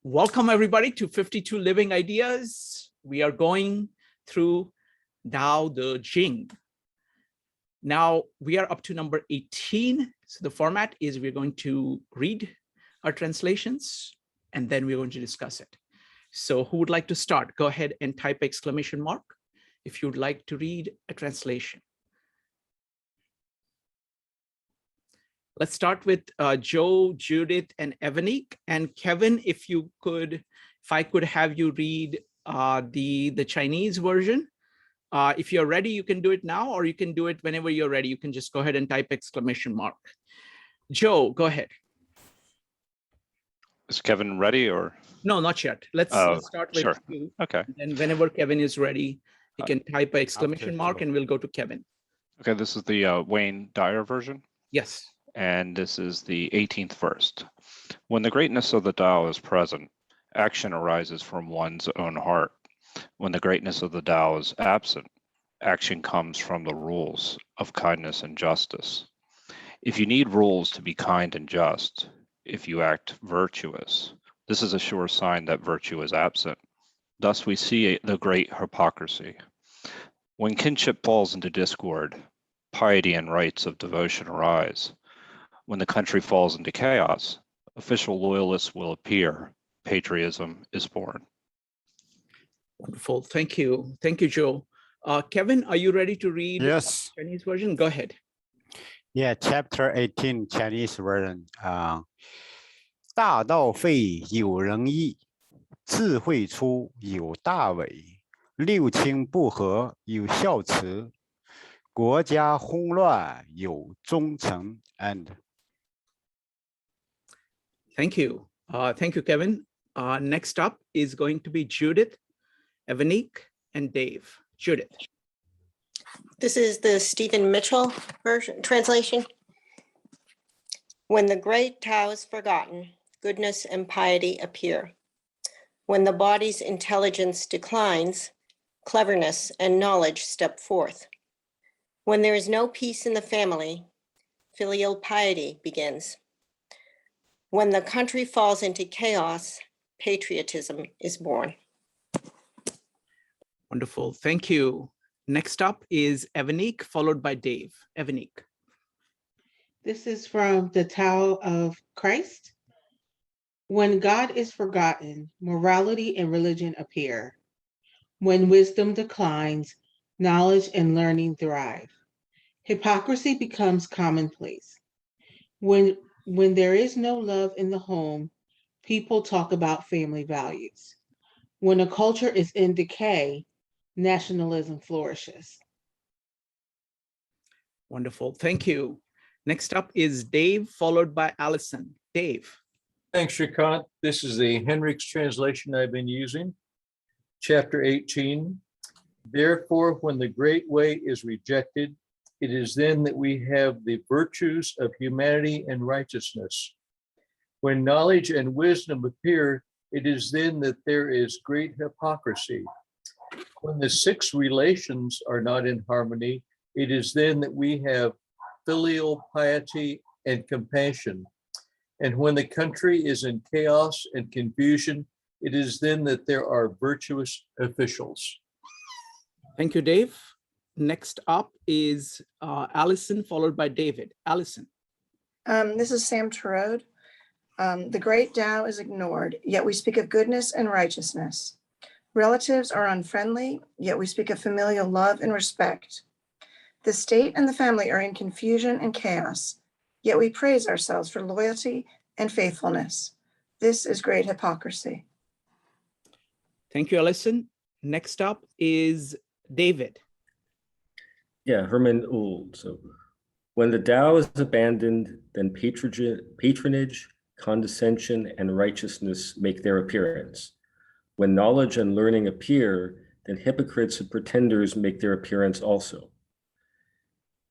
Welcome everybody to 52 Living Ideas. We are going through Dao De Jing. Now we are up to number 18. So the format is we're going to read our translations and then we're going to discuss it. So who would like to start? Go ahead and type exclamation mark if you'd like to read a translation. Let's start with Joe, Judith, and Evanique. And Kevin, if I could have you read the Chinese version. If you're ready, you can do it now, or you can do it whenever you're ready. You can just go ahead and type exclamation mark. Joe, go ahead. Is Kevin ready or? No, not yet. Let's start with sure. you. Okay. And whenever Kevin is ready, he can type an exclamation mark and we'll go to Kevin. Okay, this is the Wayne Dyer version. Yes. And this is the 18th verse. When the greatness of the Tao is present, action arises from one's own heart. When the greatness of the Tao is absent, action comes from the rules of kindness and justice. If you need rules to be kind and just, if you act virtuous, this is a sure sign that virtue is absent. Thus we see the great hypocrisy. When kinship falls into discord, piety and rites of devotion arise. When the country falls into chaos, official loyalists will appear. Patriotism is born. Wonderful. Thank you. Thank you, Joe. Kevin, are you ready to read Yes. the Chinese version? Go ahead. Yeah, chapter 18, Chinese version. 大道废有仁义，智慧出有大伪，六亲不和有孝慈，国家混乱有忠诚 and Thank you. Thank you, Kevin. Next up is going to be Judith, Evanique, and Dave. Judith. This is the Stephen Mitchell version translation. When the great Tao is forgotten, goodness and piety appear. When the body's intelligence declines, cleverness and knowledge step forth. When there is no peace in the family, filial piety begins. When the country falls into chaos, patriotism is born. Wonderful. Thank you. Next up is Evanique, followed by Dave. Evanique. This is from the Tao of Christ. When God is forgotten, morality and religion appear. When wisdom declines, knowledge and learning thrive. Hypocrisy becomes commonplace. When there is no love in the home, people talk about family values. When a culture is in decay, nationalism flourishes. Wonderful. Thank you. Next up is Dave, followed by Allison. Dave. Thanks, Shrikant. This is the Henrik's translation I've been using. Chapter 18. Therefore, when the great way is rejected, it is then that we have the virtues of humanity and righteousness. When knowledge and wisdom appear, it is then that there is great hypocrisy. When the six relations are not in harmony, it is then that we have filial piety and compassion. And when the country is in chaos and confusion, it is then that there are virtuous officials. Thank you, Dave. Next up is Allison, followed by David. Allison. This is Sam Terode. The great Tao is ignored, yet we speak of goodness and righteousness. Relatives are unfriendly, yet we speak of familial love and respect. The state and the family are in confusion and chaos, yet we praise ourselves for loyalty and faithfulness. This is great hypocrisy. Thank you, Allison. Next up is David. Yeah, Herman Old. So when the Tao is abandoned, then patronage, condescension, and righteousness make their appearance. When knowledge and learning appear, then hypocrites and pretenders make their appearance also.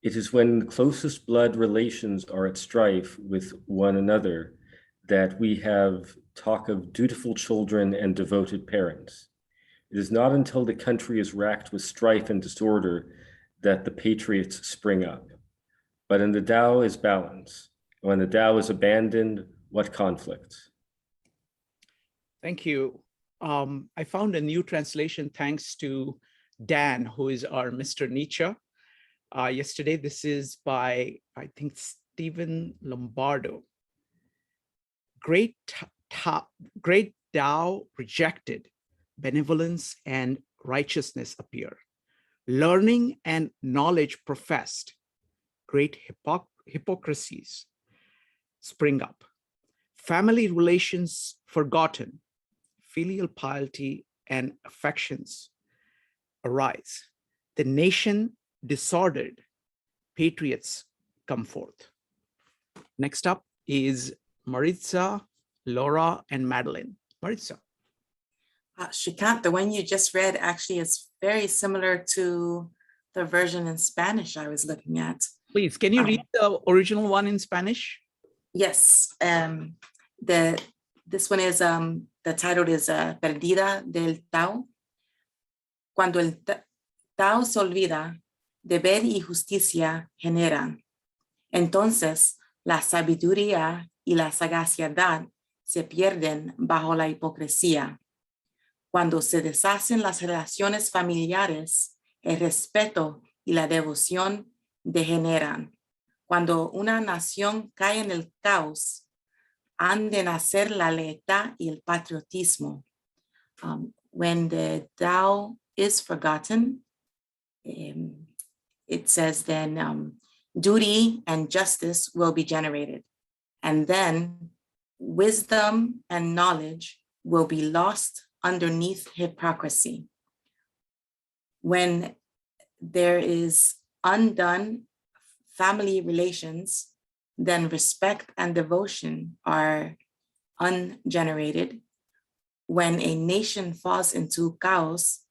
It is when the closest blood relations are at strife with one another that we have talk of dutiful children and devoted parents. It is not until the country is racked with strife and disorder that the patriots spring up. But in the Tao is balance. When the Tao is abandoned, what conflict? Thank you. I found a new translation thanks to Dan, who is our Mr. Nietzsche. Yesterday, this is by, I think, Stephen Lombardo. Great Tao rejected, benevolence and righteousness appear. Learning and knowledge professed, great hypocrisies spring up. Family relations forgotten, filial piety and affections arise. The nation disordered, patriots come forth. Next up is Maritza, Laura, and Madeline. Maritza. Shrikant, the one you just read actually is very similar to the version in Spanish I was looking at. Please, can you read the original one in Spanish? Yes. This one is, the title is Perdida del Tao. Cuando el Tao se olvida, deber y justicia generan. Entonces, la sabiduría y la sagacidad se pierden bajo la hipocresía. Cuando se deshacen las relaciones familiares, el respeto y la devoción degeneran. Cuando una nación cae en el caos, han de nacer la lealtad y el patriotismo. When the Tao is forgotten, it says then duty and justice will be generated. And then wisdom and knowledge will be lost underneath hypocrisy. When there is undone family relations, then respect and devotion are ungenerated. When a nation falls into chaos,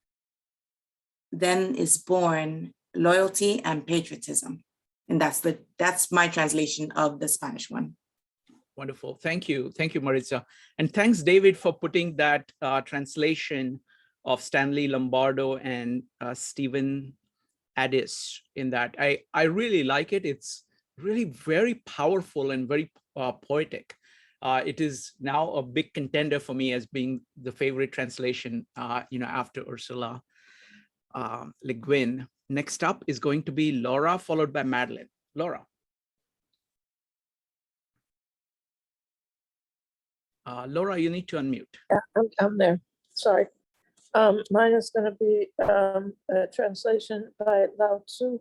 then is born loyalty and patriotism. And that's my translation of the Spanish one. Wonderful. Thank you. Thank you, Maritza. And thanks, David, for putting that translation of Stanley Lombardo and Stephen Addis in that. I really like it. It's really very powerful and very poetic. It is now a big contender for me as being the favorite translation, after Ursula Le Guin. Next up is going to be Laura, followed by Madeline. Laura. Laura, you need to unmute. Yeah, I'm there. Sorry. Mine is going to be a translation by Lao Tzu,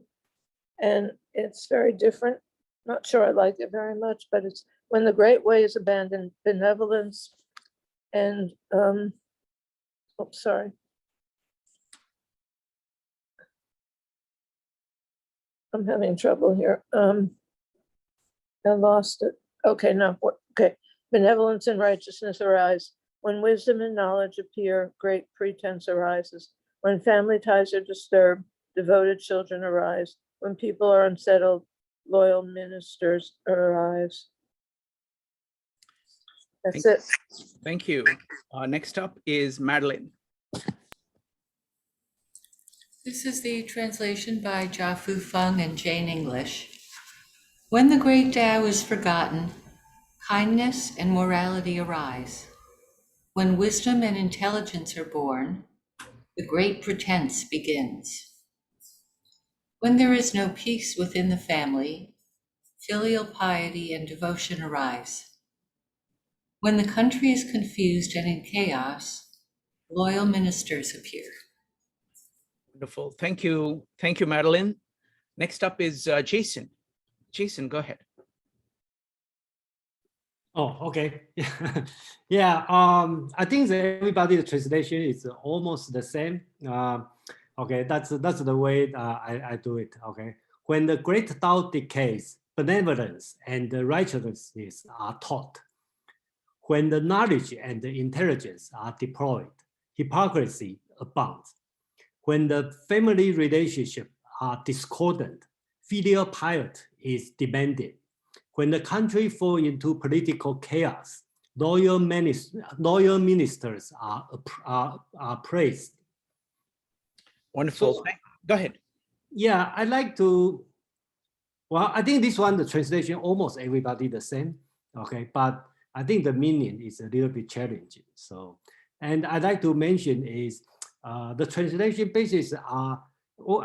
and it's very different. Not sure I like it very much, but it's when the great way is abandoned, benevolence and sorry. I'm having trouble here. I lost it. Okay, no, okay. Benevolence and righteousness arise. When wisdom and knowledge appear, great pretense arises. When family ties are disturbed, devoted children arise. When people are unsettled, loyal ministers arise. That's it. Thank you. Next up is Madeline. This is the translation by Jia-Fu Feng and Jane English. When the great Tao is forgotten, kindness and morality arise. When wisdom and intelligence are born, the great pretense begins. When there is no peace within the family, filial piety and devotion arise. When the country is confused and in chaos, loyal ministers appear. Wonderful. Thank you. Thank you, Madeline. Next up is Jason. Jason, go ahead. Oh, okay. Yeah, I think that everybody's translation is almost the same. Okay, that's the way I do it. Okay, when the great Tao decays, benevolence and righteousness are taught. When the knowledge and the intelligence are deployed, hypocrisy abounds. When the family relationships are discordant, filial piety is demanded. When the country falls into political chaos, loyal ministers are praised. Wonderful. So, go ahead. Yeah, I like to, well, I think this one, the translation, almost everybody the same. Okay, but I think the meaning is a little bit challenging. So, and I'd like to mention is the translation basis are,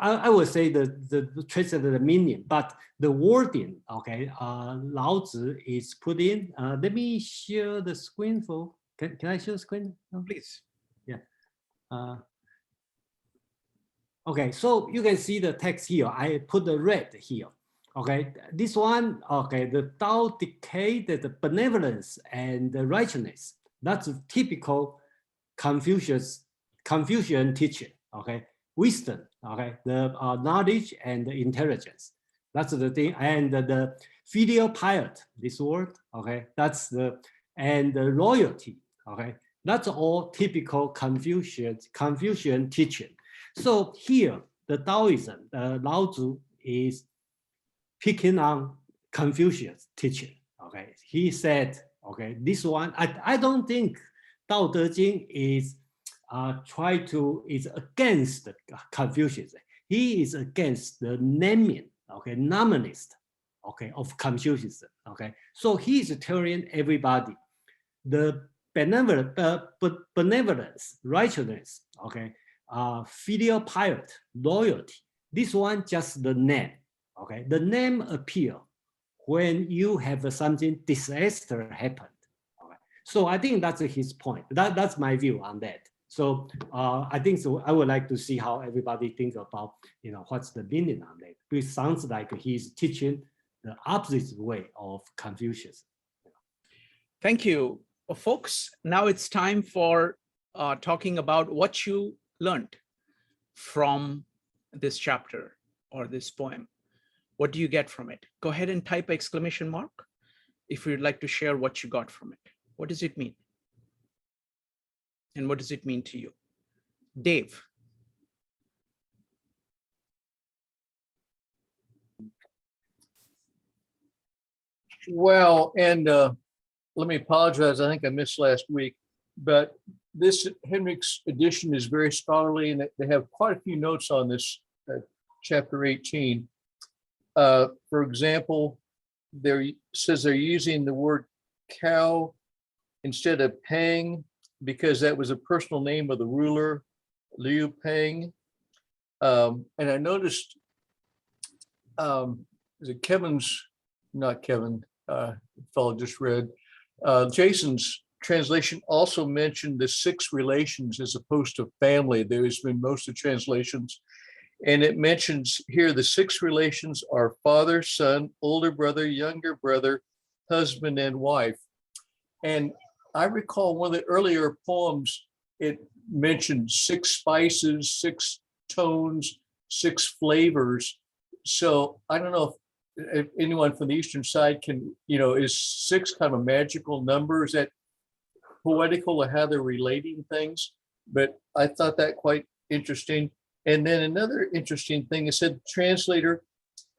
I would say the translate the meaning, but the wording, okay, Lao Tzu is put in. Let me share the screen for, can I share the screen? No? Please. Yeah. Okay, so you can see the text here. I put the red here. Okay, this one, okay, the Tao dictated the benevolence and the righteousness. That's a typical Confucian teaching. Okay, wisdom. Okay, the knowledge and the intelligence. That's the thing. And the filial piety, this word. Okay, that's the, and the loyalty. Okay, that's all typical Confucian teaching. So here, the Taoism, Lao Tzu is picking on Confucius teaching. Okay, he said, okay, this one, I don't think Dao De Jing is is against Confucius. He is against the naming, okay, nominist, okay, of Confucius. Okay, so he is telling everybody the benevolence, righteousness, okay, filial piety, loyalty. This one just the name. Okay, the name appear when you have something disaster happened. Okay. So I think that's his point. That's my view on that. So I think so. I would like to see how everybody thinks about, you know, what's the meaning on that. It sounds like he's teaching the opposite way of Confucius. Thank you, folks. Now it's time for talking about what you learned from this chapter or this poem. What do you get from it? Go ahead and type exclamation mark if you'd like to share what you got from it. What does it mean? And what does it mean to you? Dave. Well, and let me apologize. I think I missed last week, but this Henrik's edition is very scholarly, and they have quite a few notes on this chapter 18. For example, says they're using the word cow instead of Pang because that was a personal name of the ruler, Liu Pang. And I noticed fellow just read, Jason's translation also mentioned the 6 relations as opposed to family. There's been most of the translations. And it mentions here the 6 relations are father, son, older brother, younger brother, husband, and wife. And I recall one of the earlier poems, it mentioned 6 spices, 6 tones, 6 flavors. So I don't know if anyone from the Eastern side can, you know, is 6 kind of a magical number? Is that poetical of how they're relating things? But I thought that quite interesting. And then another interesting thing is that the translator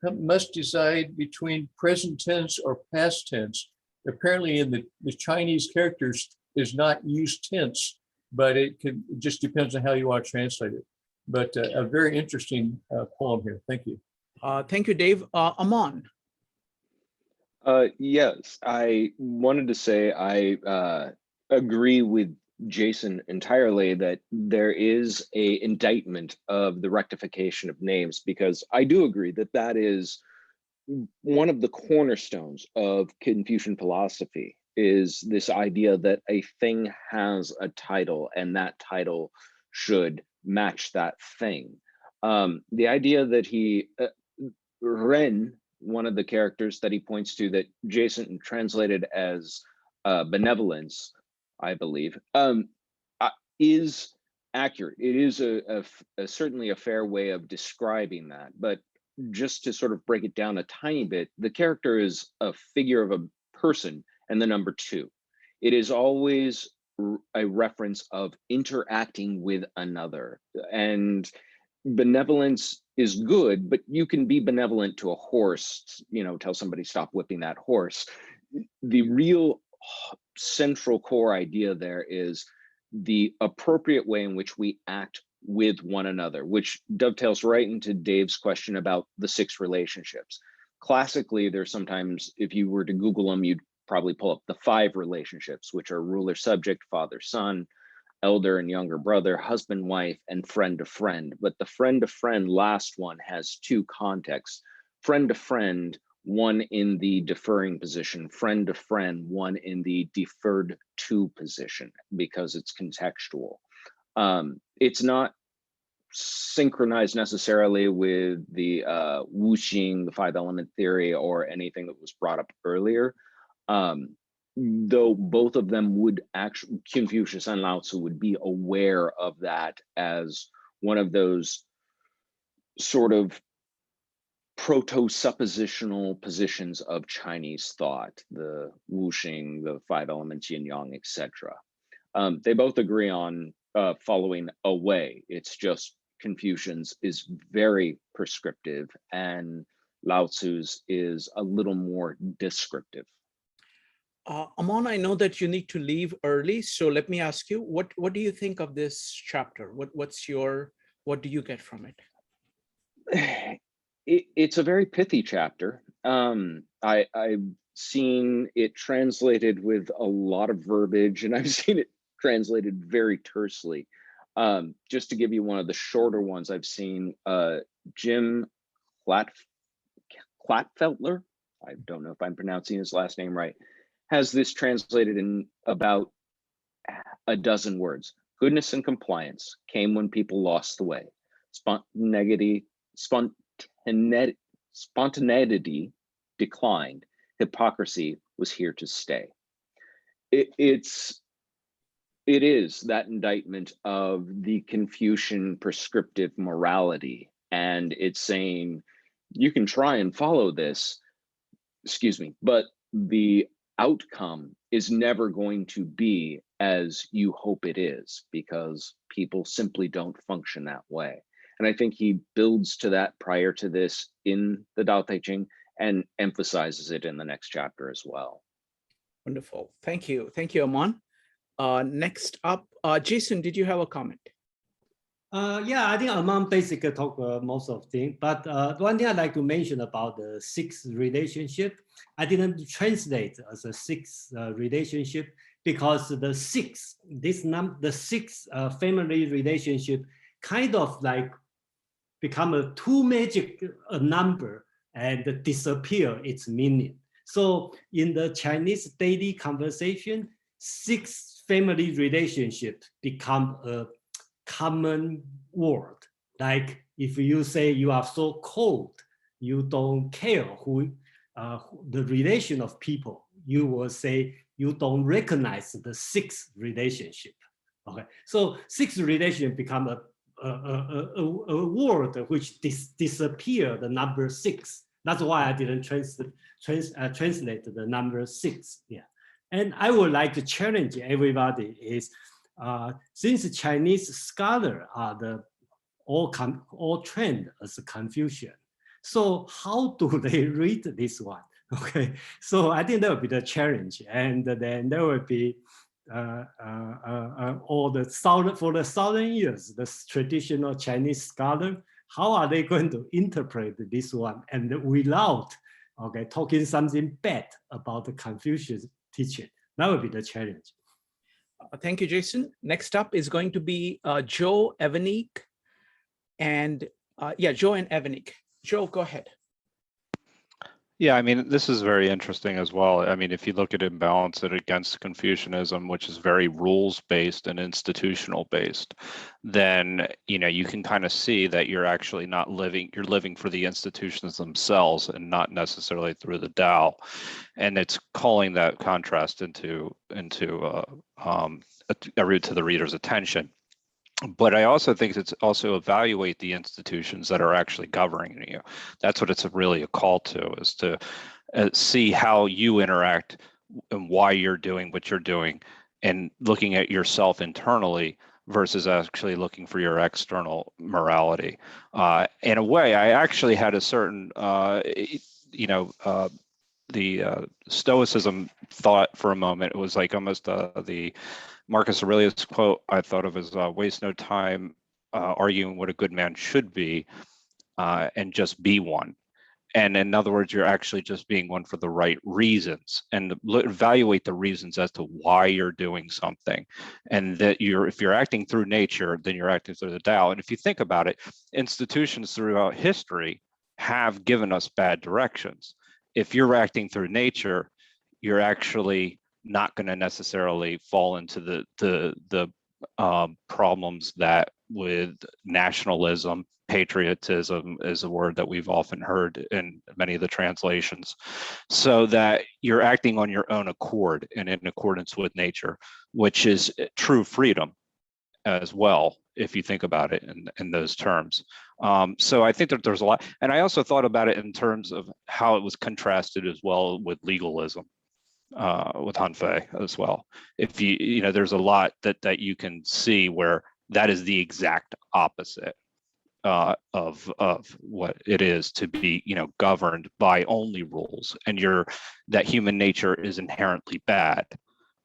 must decide between present tense or past tense. Apparently in the Chinese characters is not used tense, but it just depends on how you want to translate it. But a very interesting poem here. Thank you. Thank you, Dave. Aman. Yes, I wanted to say I agree with Jason entirely that there is a indictment of the rectification of names, because I do agree that that is one of the cornerstones of Confucian philosophy, is this idea that a thing has a title and that title should match that thing. The idea that Ren, one of the characters that he points to that Jason translated as benevolence, I believe, is accurate. It is certainly a fair way of describing that. But just to sort of break it down a tiny bit, the character is a figure of a person and the number 2. It is always a reference of interacting with another. And benevolence is good, but you can be benevolent to a horse, you know, tell somebody stop whipping that horse. The real central core idea there is the appropriate way in which we act with one another, which dovetails right into Dave's question about the 6 relationships. Classically, there's sometimes, if you were to Google them, you'd probably pull up the 5 relationships, which are ruler, subject, father, son, elder and younger brother, husband, wife, and friend to friend. But the friend to friend last one has 2 contexts. Friend to friend, one in the deferring position, friend to friend, one in the deferred to position, because it's contextual. It's not synchronized necessarily with the wuxing, the 5 element theory, or anything that was brought up earlier. Though both of them would actually, Confucius and Lao Tzu would be aware of that as one of those sort of proto-suppositional positions of Chinese thought, the wuxing, the 5 elements, yin yang, etc. They both agree on following a way. It's just Confucian's is very prescriptive and Lao Tzu's is a little more descriptive. Amon, I know that you need to leave early, so let me ask you, what do you think of this chapter? What do you get from it? It's a very pithy chapter. I've seen it translated with a lot of verbiage, and I've seen it translated very tersely. Just to give you one of the shorter ones, I've seen Jim Klatfeltler, I don't know if I'm pronouncing his last name right, has this translated in about a dozen words. Goodness and compliance came when people lost the way. Spontaneity declined. Hypocrisy was here to stay. It is that indictment of the Confucian prescriptive morality, and it's saying you can try and follow this, but the outcome is never going to be as you hope it is, because people simply don't function that way. And I think he builds to that prior to this in the Tao Teh Ching and emphasizes it in the next chapter as well. Wonderful. Thank you. Thank you, Amon. Next up, Jason, did you have a comment? Yeah, I think Amon basically talked most of things, but one thing I'd like to mention about the 6 relationship, I didn't translate as a 6 relationship because the 6, the 6 family relationship kind of like become a too magic number and disappear its meaning. So in the Chinese daily conversation, 6 family relationships become a common word. Like if you say you are so cold, you don't care who the relation of people, you will say you don't recognize the 6th relationship. Okay, so 6th relationship become a word which disappear the number 6. That's why I didn't translate the number 6. Yeah, and I would like to challenge everybody is since Chinese scholars are the all trained as a Confucian, so how do they read this one? Okay, so I think that would be the challenge, and then there will be all the for the 1,000 years, the traditional Chinese scholar, how are they going to interpret this one and without talking something bad about the Confucius teaching? That would be the challenge. Thank you, Jason. Next up is going to be Joe Evanik, and Joe and Evanik. Joe, go ahead. Yeah, I mean, this is very interesting as well. I mean, if you look at it and balance it against Confucianism, which is very rules-based and institutional-based, then, you can kind of see that you're actually not living, you're living for the institutions themselves and not necessarily through the Tao. And it's calling that contrast into to the reader's attention. But I also think it's also evaluate the institutions that are actually governing you. That's what it's really a call to, is to see how you interact and why you're doing what you're doing, and looking at yourself internally versus actually looking for your external morality. In a way, I actually had a certain, the Stoicism thought for a moment. It was like almost the Marcus Aurelius quote I thought of as waste no time arguing what a good man should be, and just be one. And in other words, you're actually just being one for the right reasons, and evaluate the reasons as to why you're doing something. And that if you're acting through nature, then you're acting through the Tao. And if you think about it, institutions throughout history have given us bad directions. If you're acting through nature, you're actually not going to necessarily fall into the problems that with nationalism. Patriotism is a word that we've often heard in many of the translations, so that you're acting on your own accord and in accordance with nature, which is true freedom as well, if you think about it in those terms. So I think that there's a lot, and I also thought about it in terms of how it was contrasted as well with legalism, with Hanfei as well. If you know, there's a lot that you can see where that is the exact opposite of what it is to be, you know, governed by only rules, and that human nature is inherently bad,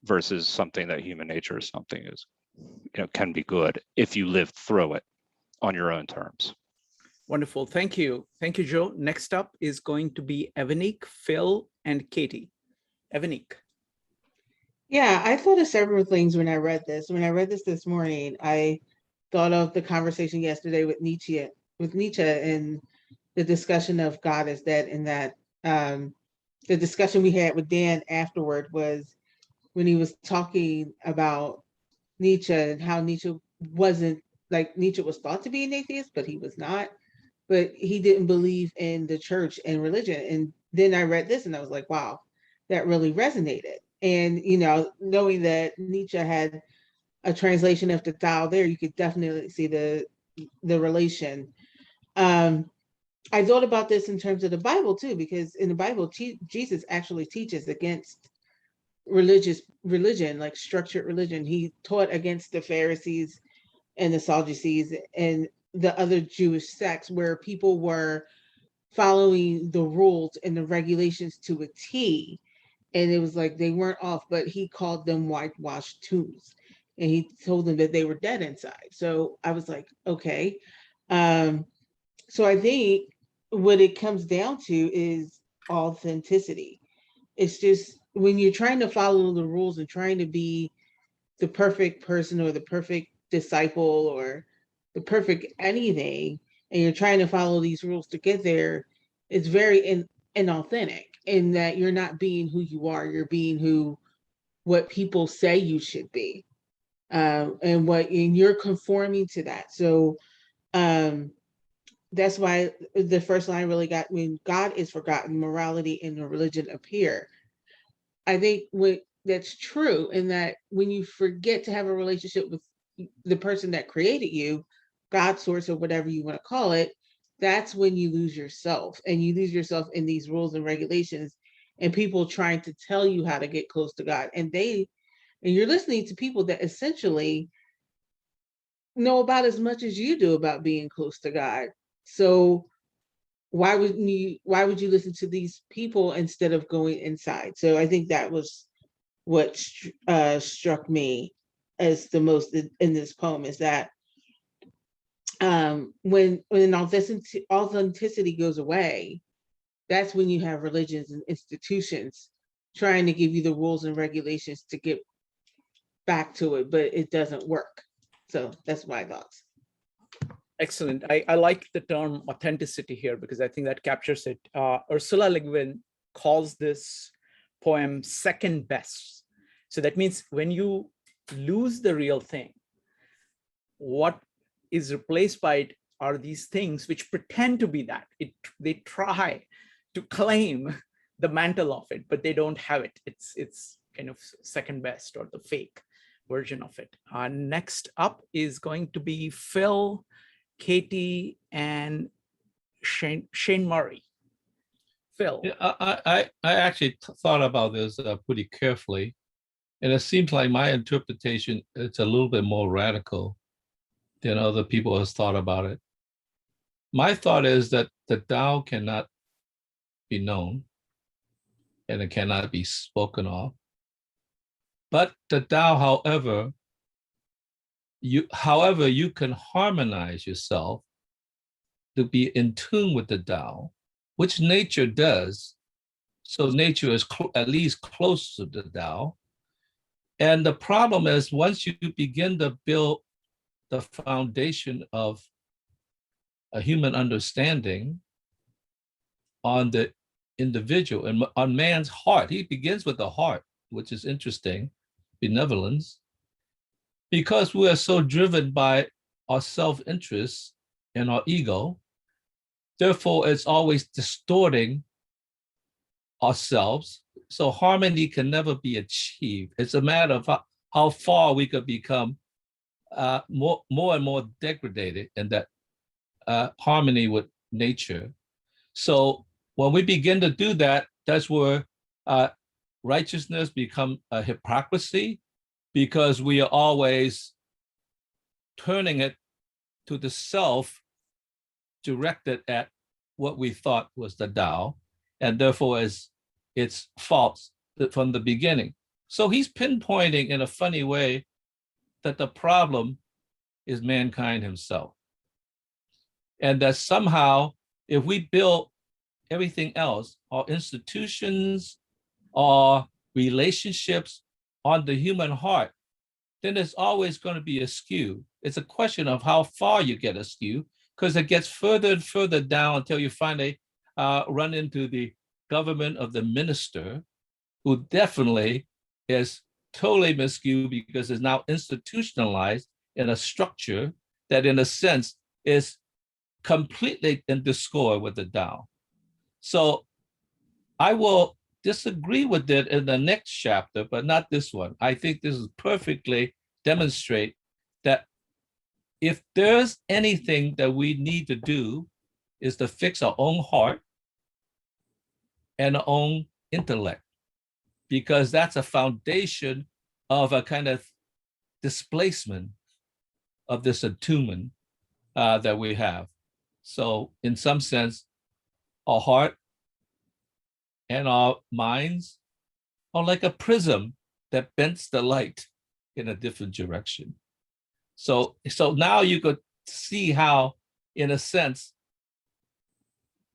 versus something that human nature is something is, you know, can be good if you live through it on your own terms. Wonderful. Thank you. Thank you, Joe. Next up is going to be Evanique, Phil, and Katie. Evanique. Yeah, I thought of several things when I read this. When I read this morning, I thought of the conversation yesterday with Nietzsche and the discussion of God is dead, and that the discussion we had with Dan afterward was when he was talking about Nietzsche and how Nietzsche wasn't, like, Nietzsche was thought to be an atheist, but he was not, but he didn't believe in the church and religion. And then I read this and I was like, wow, that really resonated. And, you know, knowing that Nietzsche had a translation of the Tao there, you could definitely see the relation. I thought about this in terms of the Bible too, because in the Bible, Jesus actually teaches against religion, like structured religion. He taught against the Pharisees and the Sadducees and the other Jewish sects, where people were following the rules and the regulations to a T. And it was like they weren't off, but he called them whitewashed tombs. And he told them that they were dead inside. So I was like, okay. So I think what it comes down to is authenticity. It's just when you're trying to follow the rules and trying to be the perfect person or the perfect disciple or the perfect anything, and you're trying to follow these rules to get there, it's very inauthentic in that you're not being who you are. You're being what people say you should be. And you're conforming to that. So that's why the first line really got, when God is forgotten, morality and religion appear. I think that's true, in that when you forget to have a relationship with the person that created you, God, source, or whatever you want to call it, that's when you lose yourself, and you lose yourself in these rules and regulations and people trying to tell you how to get close to God. And you're listening to people that essentially know about as much as you do about being close to God. So why would you listen to these people instead of going inside? So I think that was what struck me as the most in this poem, is that when authenticity goes away, that's when you have religions and institutions trying to give you the rules and regulations to get back to it, but it doesn't work. So that's my thoughts. Excellent. I like the term authenticity here, because I think that captures it. Ursula Le Guin calls this poem second best. So that means when you lose the real thing, what is replaced by it are these things which pretend to be that. They try to claim the mantle of it, but they don't have it. It's kind of second best, or the fake version of it. Next up is going to be Phil, Katie, and Shane Murray. Phil. Yeah, I actually thought about this pretty carefully, and it seems like my interpretation is a little bit more radical than other people has thought about it. My thought is that the Tao cannot be known, and it cannot be spoken of. But the Tao, however, you can harmonize yourself to be in tune with the Tao which nature does. So nature is at least close to the Tao. And the problem is once you begin to build the foundation of a human understanding on the individual and on man's heart, he begins with the heart, which is interesting, benevolence, because we are so driven by our self-interest and our ego. Therefore, it's always distorting ourselves. So harmony can never be achieved. It's a matter of how far we could become more and more degraded in that harmony with nature. So when we begin to do that, that's where righteousness become a hypocrisy, because we are always turning it to the self, directed at what we thought was the Tao, and therefore it's false from the beginning. So he's pinpointing in a funny way that the problem is mankind himself. And that somehow, if we build everything else, our institutions, our relationships on the human heart, then there's always going to be a skew. It's a question of how far you get a skew, because it gets further and further down until you finally run into the government of the minister, who definitely is totally miscued because it's now institutionalized in a structure that in a sense is completely in discord with the Tao. So I will disagree with it in the next chapter, but not this one. I think this is perfectly demonstrate that if there's anything that we need to do is to fix our own heart and our own intellect, because that's a foundation of a kind of displacement of this attunement that we have. So in some sense, our heart and our minds are like a prism that bends the light in a different direction. So now you could see how, in a sense,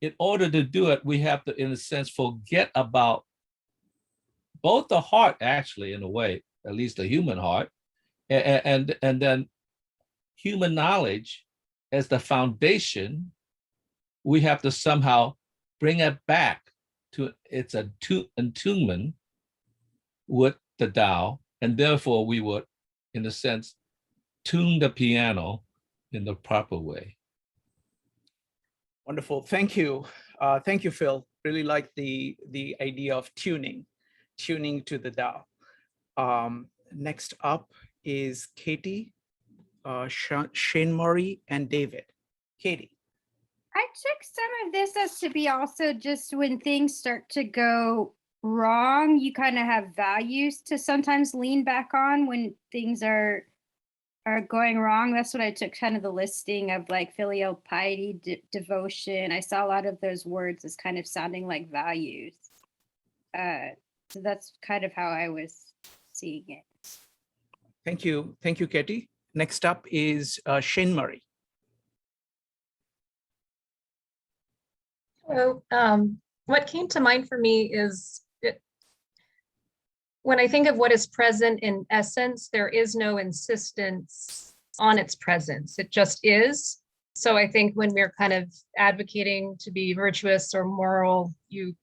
in order to do it, we have to, in a sense, forget about both the heart, actually, in a way, at least the human heart, and then human knowledge as the foundation. We have to somehow bring it back to its attunement with the Tao, and therefore we would, in a sense, tune the piano in the proper way. Wonderful. Thank you. Thank you, Phil. Really like the idea of tuning to the Tao. Next up is Katie, Shane Murray, and David. Katie. I took some of this as to be also just when things start to go wrong, you kind of have values to sometimes lean back on when things are going wrong. That's what I took, kind of the listing of like filial piety, devotion. I saw a lot of those words as kind of sounding like values. So that's kind of how I was seeing it. Thank you. Thank you, Katie. Next up is Shane Murray. So what came to mind for me is when I think of what is present in essence, there is no insistence on its presence. It just is. So I think when we're kind of advocating to be virtuous or moral, you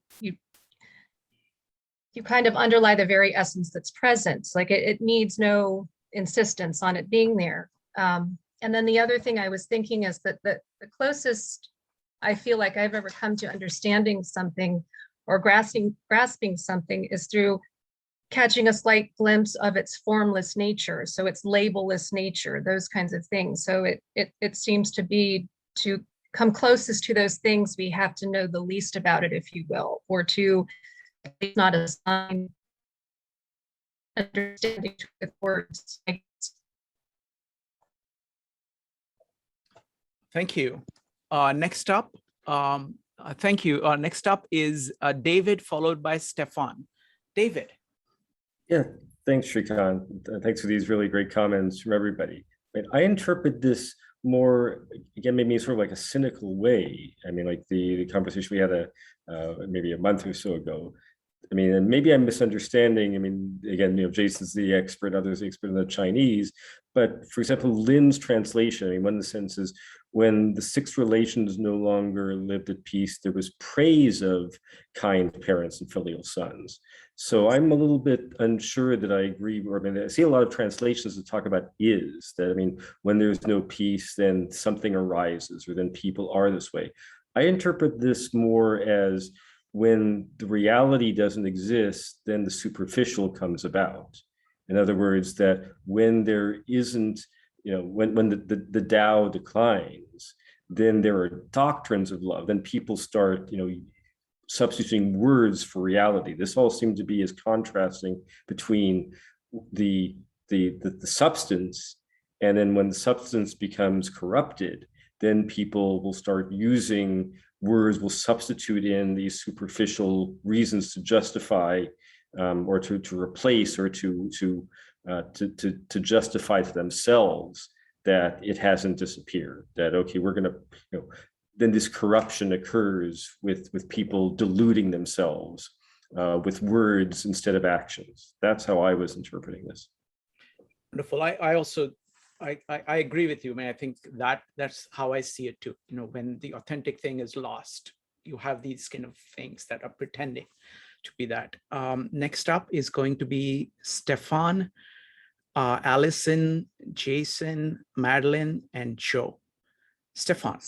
kind of underlie the very essence that's present. Like it needs no insistence on it being there. And then the other thing I was thinking is that the closest I feel like I've ever come to understanding something or grasping something is through catching a slight glimpse of its formless nature, so its labelless nature, those kinds of things. So it seems to be, to come closest to those things, we have to know the least about it, if you will, or to not assign understanding with words. Thank you. Next up, thank you. Next up is David, followed by Stefan. David. Yeah, thanks, Shrikant. Thanks for these really great comments from everybody. I interpret this more, again, maybe sort of like a cynical way. I mean, like the conversation we had maybe a month or so ago. I mean, and maybe I'm misunderstanding. I mean, again, Jason's the expert, others the expert in the Chinese. But for example, Lin's translation, I mean, one of the sentences, when the six relations no longer lived at peace, there was praise of kind parents and filial sons. So I'm a little bit unsure that I agree, or I mean, I see a lot of translations that talk about is, that, I mean, when there's no peace, then something arises, or then people are this way. I interpret this more as when the reality doesn't exist, then the superficial comes about. In other words, that when there isn't, when the Tao declines, then there are doctrines of love. Then people start, substituting words for reality. This all seemed to be as contrasting between the substance, and then when the substance becomes corrupted, then people will start using words, will substitute in these superficial reasons to justify or to replace or to justify to themselves that it hasn't disappeared, that, okay, we're going to, then this corruption occurs with people deluding themselves with words instead of actions. That's how I was interpreting this. Wonderful. I also agree with you. I mean, I think that's how I see it too. When the authentic thing is lost, you have these kind of things that are pretending to be that. Next up is going to be Stefan, Allison, Jason, Madeline, and Joe. Stefan.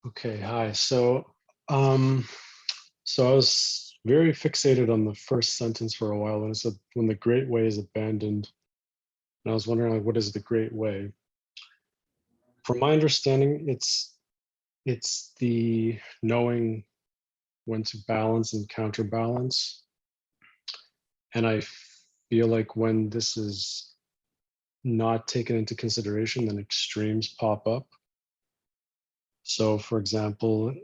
Okay, hi. So I was very fixated on the first sentence for a while, and it said, when the great way is abandoned. And I was wondering, like, what is the great way? From my understanding, it's the knowing when to balance and counterbalance. And I feel like when this is not taken into consideration, then extremes pop up. So, for example,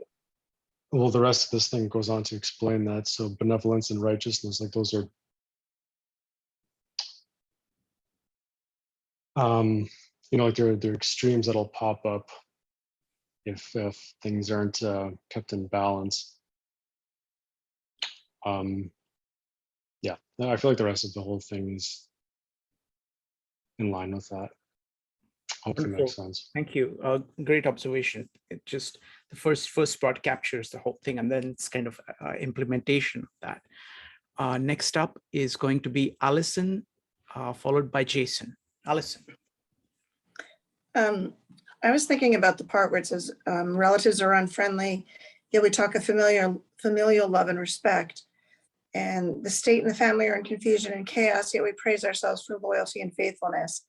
well, the rest of this thing goes on to explain that. So benevolence and righteousness, like those are, like they're extremes that'll pop up if things aren't kept in balance. Yeah, I feel like the rest of the whole thing is in line with that. Hopefully makes sense. Thank you. Great observation. It just, the first part captures the whole thing, and then it's kind of implementation of that. Next up is going to be Allison, followed by Jason. Allison. I was thinking about the part where it says relatives are unfriendly, yet we talk of familial love and respect. And the state and the family are in confusion and chaos, yet we praise ourselves for loyalty and faithfulness.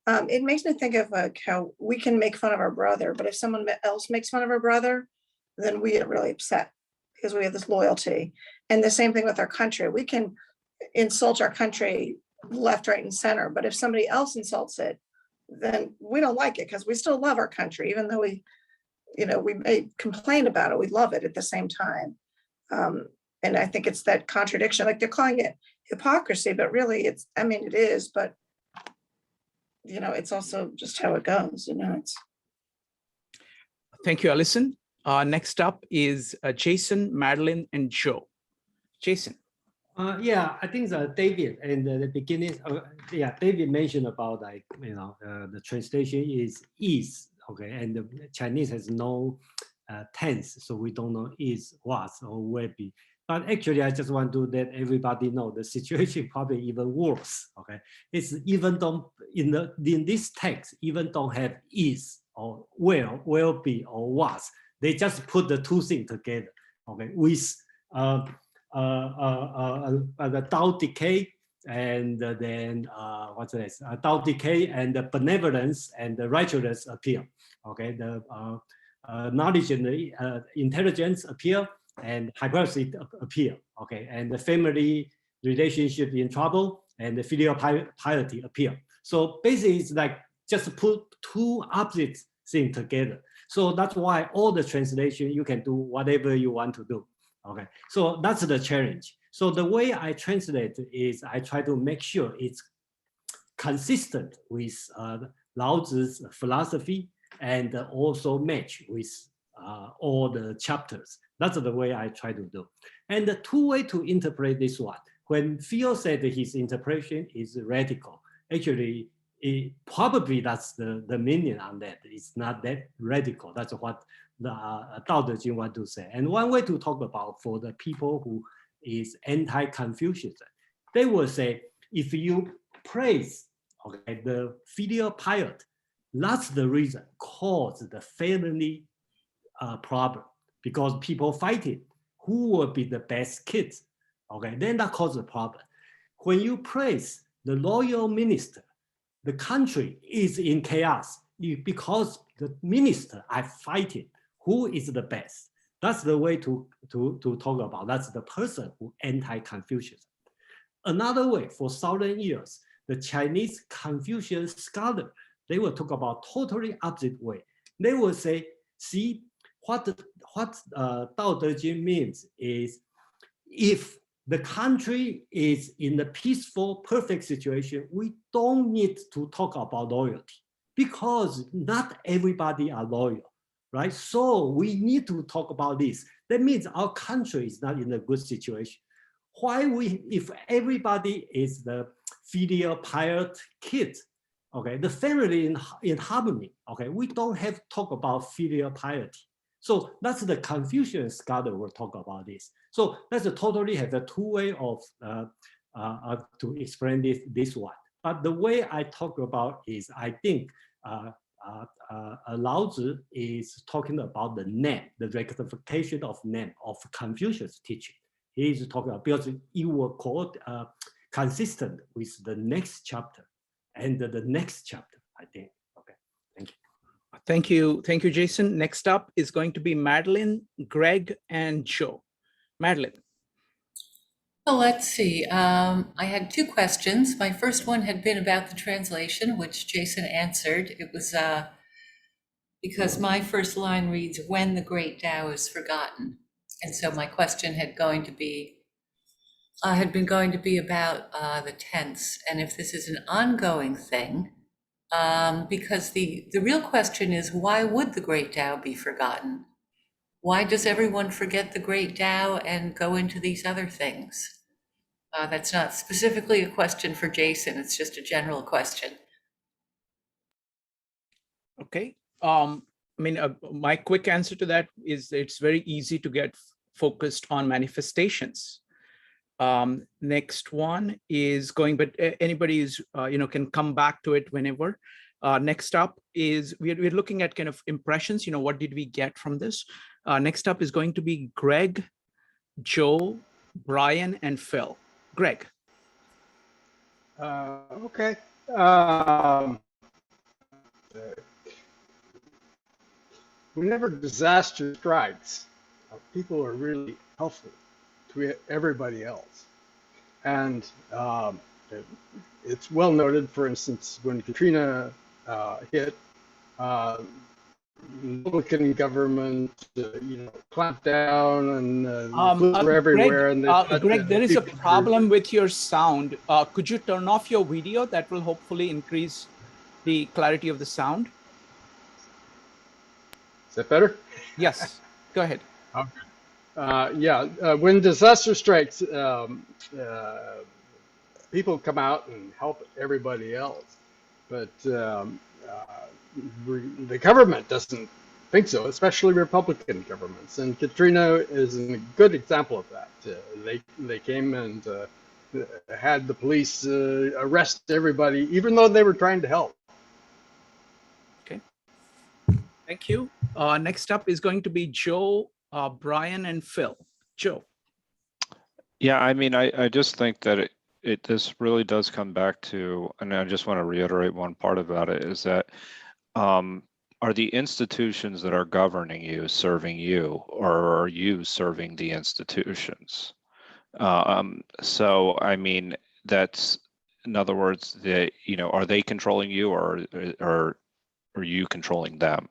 It makes me think of like how we can make fun of our brother, but if someone else makes fun of our brother, then we get really upset because we have this loyalty. And the same thing with our country. We can insult our country left, right, and center, but if somebody else insults it, then we don't like it because we still love our country, even though we may complain about it, we love it at the same time. And I think it's that contradiction, like they're calling it hypocrisy, but really it is, but it's also just how it goes, it's. Thank you, Allison. Next up is Jason, Madeline, and Joe. Jason. Yeah, I think David in the beginning, David mentioned about the translation is, okay, and the Chinese has no tense, so we don't know is, was, or will be. But actually, I just want to let everybody know the situation probably even worse. Okay, it's even though in this text even don't have is or will be or was. They just put the two things together. Okay, with the Tao decay and then what's this? Tao decay and the benevolence and the righteousness appear. Okay, the knowledge and the intelligence appear. And hypocrisy appear, okay, and the family relationship in trouble and the filial piety appear. So basically, it's like just put two opposite things together. So that's why all the translation you can do whatever you want to do, okay. So that's the challenge. So the way I translate is I try to make sure it's consistent with Lao Tzu's philosophy and also match with all the chapters. That's the way I try to do. And the two ways to interpret this one. When Phil said his interpretation is radical, actually, probably that's the meaning on that. It's not that radical. That's what the Dao De Jing want to say. And one way to talk about for the people who is anti-Confucius, they will say, if you praise the filial piety, that's the reason cause the family problem, because people fight it. Who will be the best kids? Then that causes a problem. When you praise the loyal minister, the country is in chaos because the minister are fighting who is the best. That's the way to talk about. That's the person who anti-Confucius. Another way, for 1,000 years, the Chinese Confucian scholar, they will talk about totally opposite way. They will say, see, what Dao De Jing means is, if the country is in a peaceful, perfect situation, we don't need to talk about loyalty because not everybody are loyal, right? So we need to talk about this. That means our country is not in a good situation. If everybody is the filial piety kid, the family in harmony, we don't have to talk about filial piety. So that's the Confucian scholar will talk about this. So that's totally have a two way of to explain this one. But the way I talk about is, I think Lao Tzu is talking about the name, the rectification of name of Confucius teaching. He is talking about, because it will quote consistent with the next chapter and the next chapter, I think. Okay, thank you. Thank you. Thank you, Jason. Next up is going to be Madeline, Greg, and Joe. Madeline. Well, let's see. I had two questions. My first one had been about the translation, which Jason answered. It was because my first line reads, when the great Tao is forgotten. And so my question had been going to be about the tense, and if this is an ongoing thing, because the real question is, why would the great Tao be forgotten? Why does everyone forget the great Tao and go into these other things? That's not specifically a question for Jason, it's just a general question. Okay. My quick answer to that is it's very easy to get focused on manifestations. Next one is going, but anybody is, can come back to it whenever. Next up is, we're looking at kind of impressions, what did we get from this? Next up is going to be Greg, Joe, Brian, and Phil. Greg. Okay. Whenever disaster strikes, people are really helpful to everybody else. And it's well noted, for instance, when Katrina hit, Republican government, clamped down, and flews were everywhere. Greg, there is a problem with your sound. Could you turn off your video? That will hopefully increase the clarity of the sound. Is that better? Yes, go ahead. Okay. When disaster strikes, people come out and help everybody else, but the government doesn't think so, especially Republican governments. And Katrina is a good example of that. They came and had the police arrest everybody, even though they were trying to help. Okay. Thank you. Next up is going to be Joe, Brian, and Phil. Joe. Yeah, I just think that this really does come back to, and I just want to reiterate one part about it, is that are the institutions that are governing you serving you, or are you serving the institutions? So that's, in other words, are they controlling you, or are you controlling them?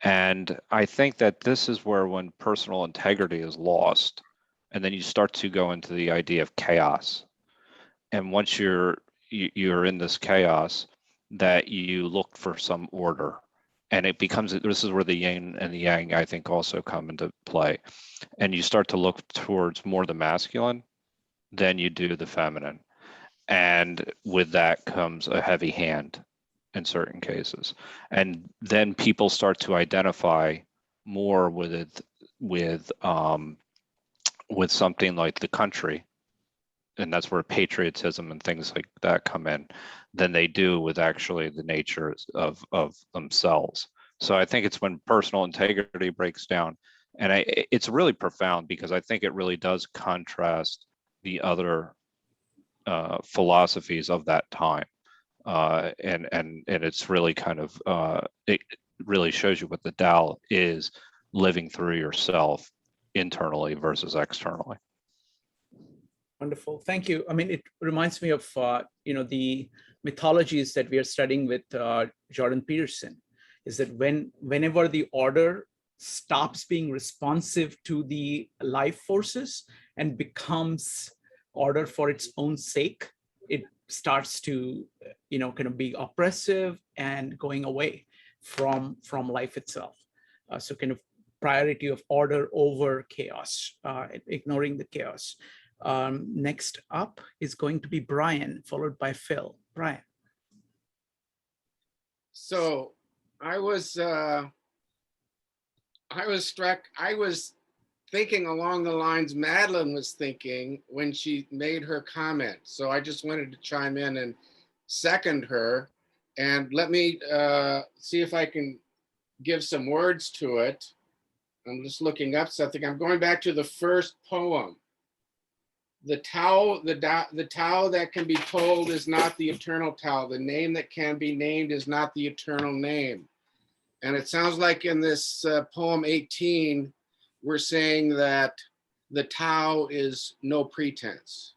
And I think that this is where, when personal integrity is lost, and then you start to go into the idea of chaos. And once you're, you're in this chaos, that you look for some order. And it becomes, this is where the yin and the yang, I think, also come into play. And you start to look towards more the masculine than you do the feminine. And with that comes a heavy hand in certain cases. And then people start to identify more with something like the country, and that's where patriotism and things like that come in, than they do with actually the nature of themselves. So I think it's when personal integrity breaks down, and it's really profound, because I think it really does contrast the other philosophies of that time, and it's really kind of it really shows you what the Tao is, living through yourself internally versus externally. Wonderful, thank you. I mean, it reminds me of the mythologies that we are studying with Jordan Peterson. Is that whenever the order stops being responsive to the life forces and becomes order for its own sake, it starts to kind of be oppressive and going away from life itself. So kind of priority of order over chaos, ignoring the chaos. Next up is going to be Brian, followed by Phil. Brian. So I was struck. I was thinking along the lines Madeline was thinking when she made her comment. So I just wanted to chime in and second her, and let me see if I can give some words to it. I'm just looking up something. I'm going back to the first poem. The Tao that can be told is not the eternal Tao. The name that can be named is not the eternal name. And it sounds like in this poem 18, we're saying that the Tao is no pretense,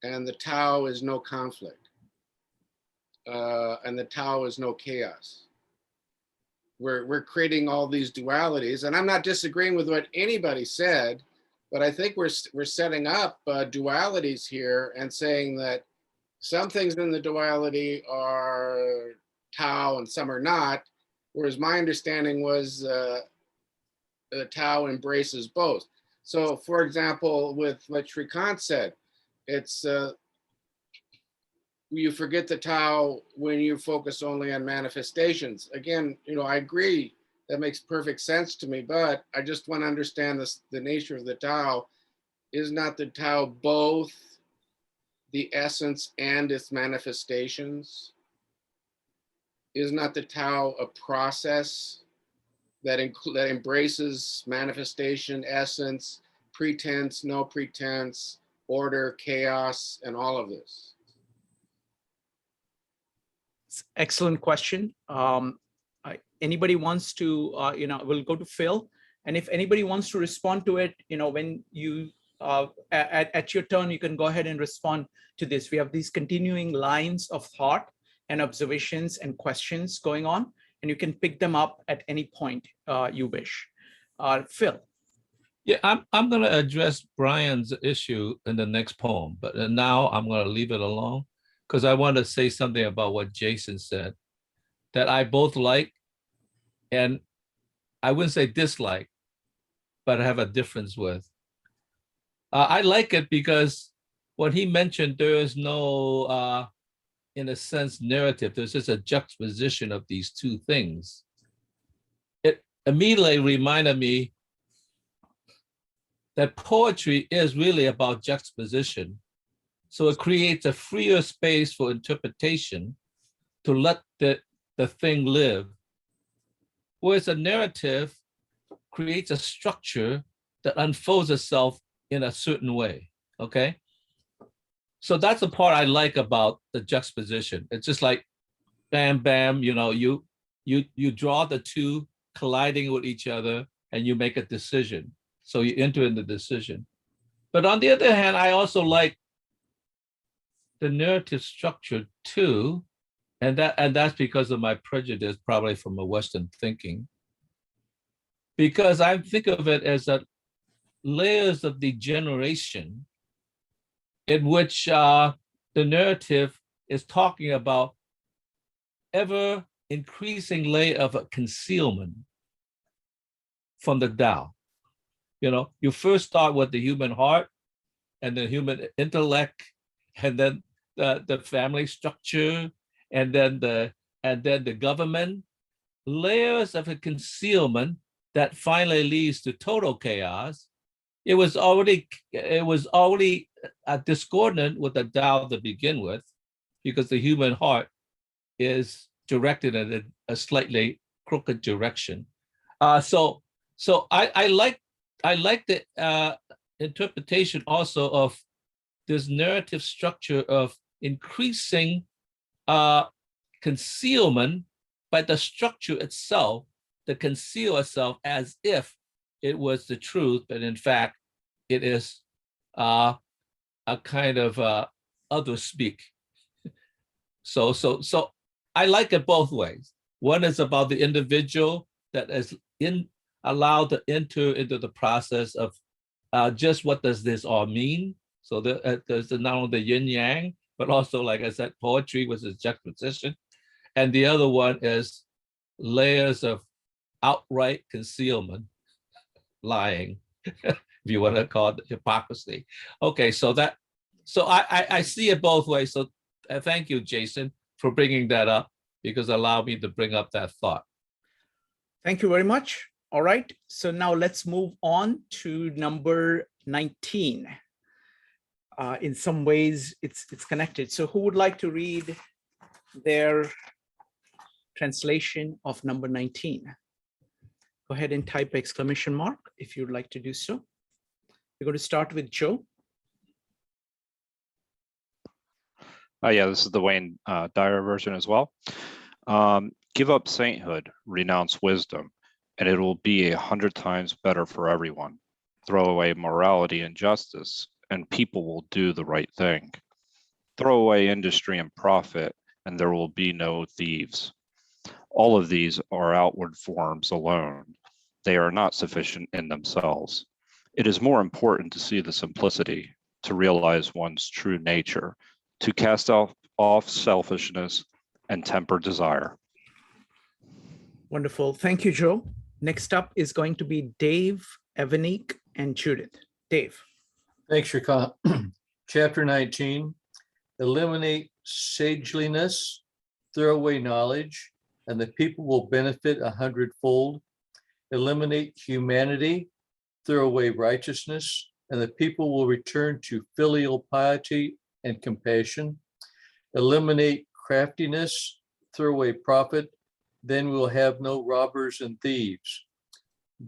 and the Tao is no conflict, and the Tao is no chaos. We're creating all these dualities, and I'm not disagreeing with what anybody said, but I think we're setting up dualities here and saying that some things in the duality are Tao and some are not, whereas my understanding was the Tao embraces both. So for example, with what Shrikant said, it's you forget the Tao when you focus only on manifestations. Again, I agree, that makes perfect sense to me, but I just want to understand the nature of the Tao. Is not the Tao both the essence and its manifestations? Is not the Tao a process that embraces manifestation, essence, pretense, no pretense, order, chaos, and all of this? Excellent question. Anybody wants to, we'll go to Phil. And if anybody wants to respond to it, when you, at your turn, you can go ahead and respond to this. We have these continuing lines of thought and observations and questions going on, and you can pick them up at any point you wish. Phil. Yeah, I'm going to address Brian's issue in the next poem, but now I'm going to leave it alone because I want to say something about what Jason said that I both like, and I wouldn't say dislike, but I have a difference with. I like it because when he mentioned there is no, in a sense, narrative, there's just a juxtaposition of these two things. It immediately reminded me that poetry is really about juxtaposition. So it creates a freer space for interpretation to let the thing live. Whereas a narrative creates a structure that unfolds itself in a certain way, okay? So that's the part I like about the juxtaposition. It's just like, bam, bam, you draw the two colliding with each other and you make a decision. So you enter in the decision. But on the other hand, I also like the narrative structure too, and that's because of my prejudice, probably from a Western thinking. Because I think of it as a layers of degeneration in which the the narrative is talking about ever increasing layer of concealment from the Tao. You know, you first start with the human heart and the human intellect, and then the family structure, and then the government, layers of a concealment that finally leads to total chaos. It was already discordant with the Tao to begin with, because the human heart is directed in a slightly crooked direction. So I like the interpretation also of this narrative structure of increasing concealment by the structure itself, to conceal itself as if it was the truth, but in fact, it is a kind of other speak. So I like it both ways. One is about the individual that is allowed to enter into the process of just what does this all mean. So there's not only the yin yang, but also, like I said, poetry was a juxtaposition. And the other one is layers of outright concealment, lying, if you want to call it hypocrisy. Okay, so I see it both ways. So thank you, Jason, for bringing that up, because it allowed me to bring up that thought. Thank you very much. All right, so now let's move on to number 19. In some ways, it's connected. So who would like to read their translation of number 19? Go ahead and type exclamation mark if you'd like to do so. We're going to start with Joe. Yeah, this is the Wayne Dyer version as well. Give up sainthood, renounce wisdom, and it will be 100 times better for everyone. Throw away morality and justice, and people will do the right thing. Throw away industry and profit, and there will be no thieves. All of these are outward forms alone. They are not sufficient in themselves. It is more important to see the simplicity, to realize one's true nature, to cast off selfishness and temper desire. Wonderful. Thank you, Joe. Next up is going to be Dave, Evanique, and Judith. Dave. Thanks, Shrikant. Chapter 19, eliminate sageliness, throw away knowledge, and the people will benefit 100-fold. Eliminate humanity, throw away righteousness, and the people will return to filial piety and compassion. Eliminate craftiness, throw away profit, then we'll have no robbers and thieves.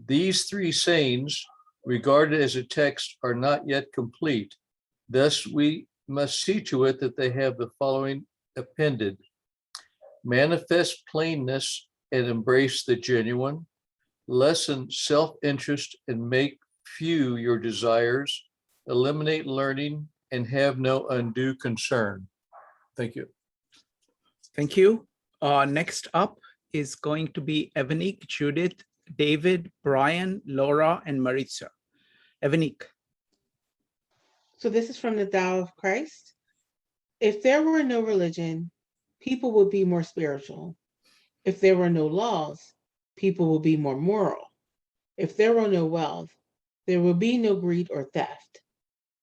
These three sayings, regarded as a text, are not yet complete. Thus, we must see to it that they have the following appended: manifest plainness and embrace the genuine, lessen self-interest and make few your desires, eliminate learning and have no undue concern. Thank you. Thank you. Next up is going to be Evanique, Judith, David, Brian, Laura, and Maritza. Evanique. So this is from the Tao of Christ. If there were no religion, people would be more spiritual. If there were no laws, people would be more moral. If there were no wealth, there would be no greed or theft.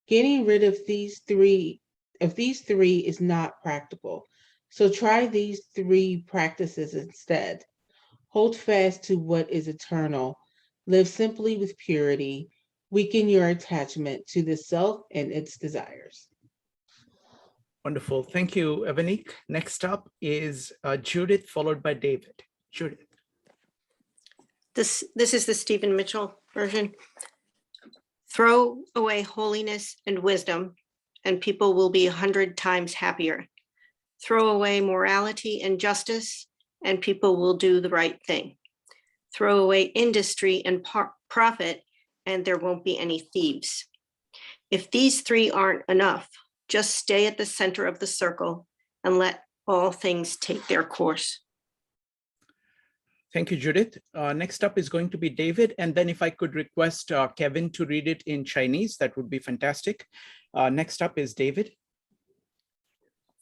Getting rid of these three is not practical. So try these three practices instead. Hold fast to what is eternal. Live simply with purity. Weaken your attachment to the self and its desires. Wonderful. Thank you, Evanique. Next up is Judith, followed by David. Judith. This is the Stephen Mitchell version. Throw away holiness and wisdom, and people will be 100 times happier. Throw away morality and justice, and people will do the right thing. Throw away industry and profit, and there won't be any thieves. If these three aren't enough, just stay at the center of the circle and let all things take their course. Thank you, Judith. Next up is going to be David. And then if I could request Kevin to read it in Chinese, that would be fantastic. Next up is David.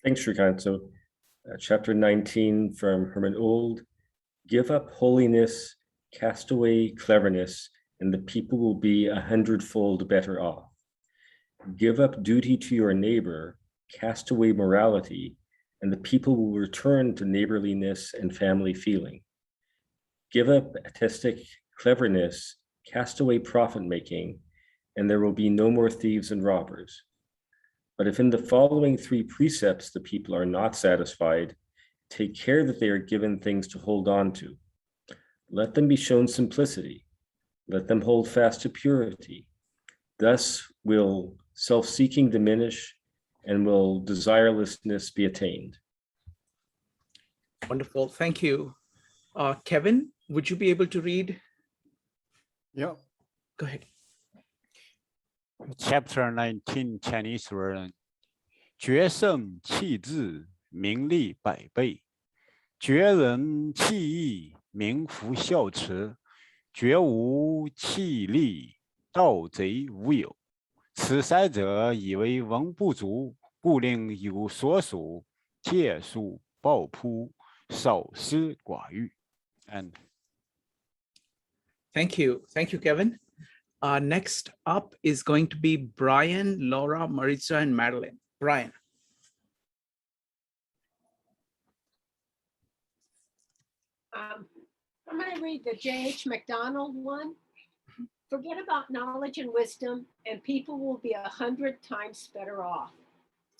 Thanks, Shrikant. So chapter 19 from Herman Old, give up holiness, cast away cleverness, and the people will be 100-fold better off. Give up duty to your neighbor, cast away morality, and the people will return to neighborliness and family feeling. Give up artistic cleverness, cast away profit-making, and there will be no more thieves and robbers. But if in the following 3 precepts the people are not satisfied, take care that they are given things to hold on to. Let them be shown simplicity. Let them hold fast to purity. Thus will self-seeking diminish and will desirelessness be attained. Wonderful. Thank you. Kevin, would you be able to read? Yeah. Go ahead. Chapter 19 Chinese version. 决胜气质，名利百倍；绝人弃义，名福孝慈；绝无气力，盗贼无有。此三者，以为文不足，故令有所属，借数抱扑，少思寡欲。And Thank you. Thank you, Kevin. Next up is going to be Brian, Laura, Maritza, and Madeline. Brian. I'm going to read the J.H. MacDonald one. Forget about knowledge and wisdom, and people will be 100 times better off.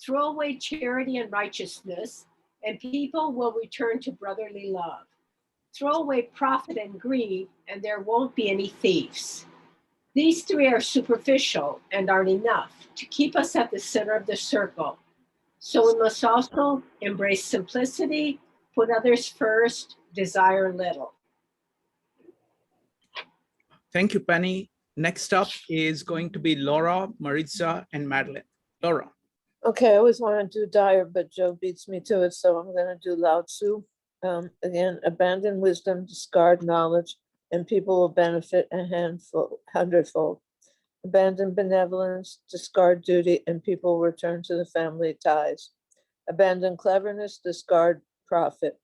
Throw away charity and righteousness, and people will return to brotherly love. Throw away profit and greed, and there won't be any thieves. These 3 are superficial and aren't enough to keep us at the center of the circle. So we must also embrace simplicity, put others first, desire little. Thank you, Penny. Next up is going to be Laura, Maritza, and Madeline. Laura. Okay, I always want to do Dyer, but Joe beats me to it, so I'm going to do Lao Tzu. Again, abandon wisdom, discard knowledge, and people will benefit a hundredfold. Abandon benevolence, discard duty, and people will return to the family ties. Abandon cleverness, discard profit,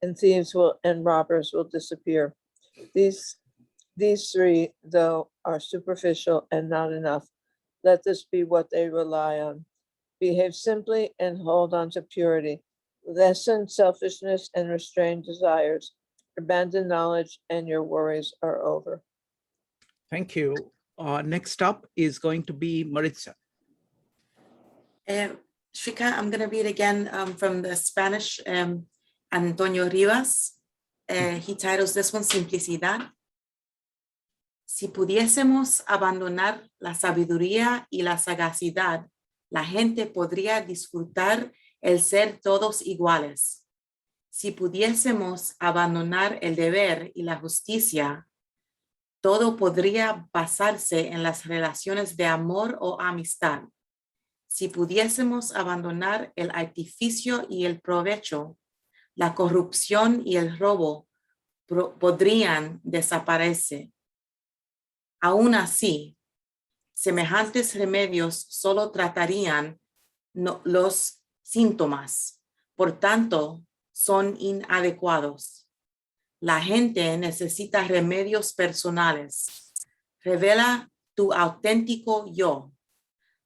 and thieves and robbers will disappear. These 3, though, are superficial and not enough. Let this be what they rely on. Behave simply and hold on to purity. Lessen selfishness and restrain desires. Abandon knowledge and your worries are over. Thank you. Next up is going to be Maritza. Shrika, I'm going to read again from the Spanish, Antonio Rivas. He titles this one, Simplicidad. Si pudiésemos abandonar la sabiduría y la sagacidad, la gente podría disfrutar el ser todos iguales. Si pudiésemos abandonar el deber y la justicia, todo podría basarse en las relaciones de amor o amistad. Si pudiésemos abandonar el artificio y el provecho, la corrupción y el robo podrían desaparecer. Aún así, semejantes remedios solo tratarían los síntomas, por tanto, son inadecuados. La gente necesita remedios personales. Revela tu auténtico yo.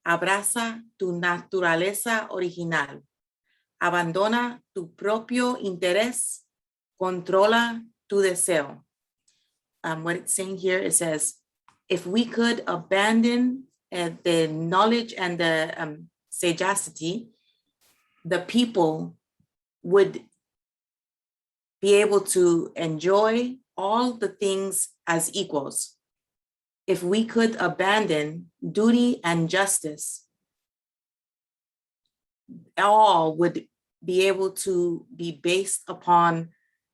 Abraza tu naturaleza original. Abandona tu propio interés. Controla tu deseo. What it's saying here, it says, if we could abandon the knowledge and the sagacity, the people would be able to enjoy all the things as equals. If we could abandon duty and justice, all would be able to be based upon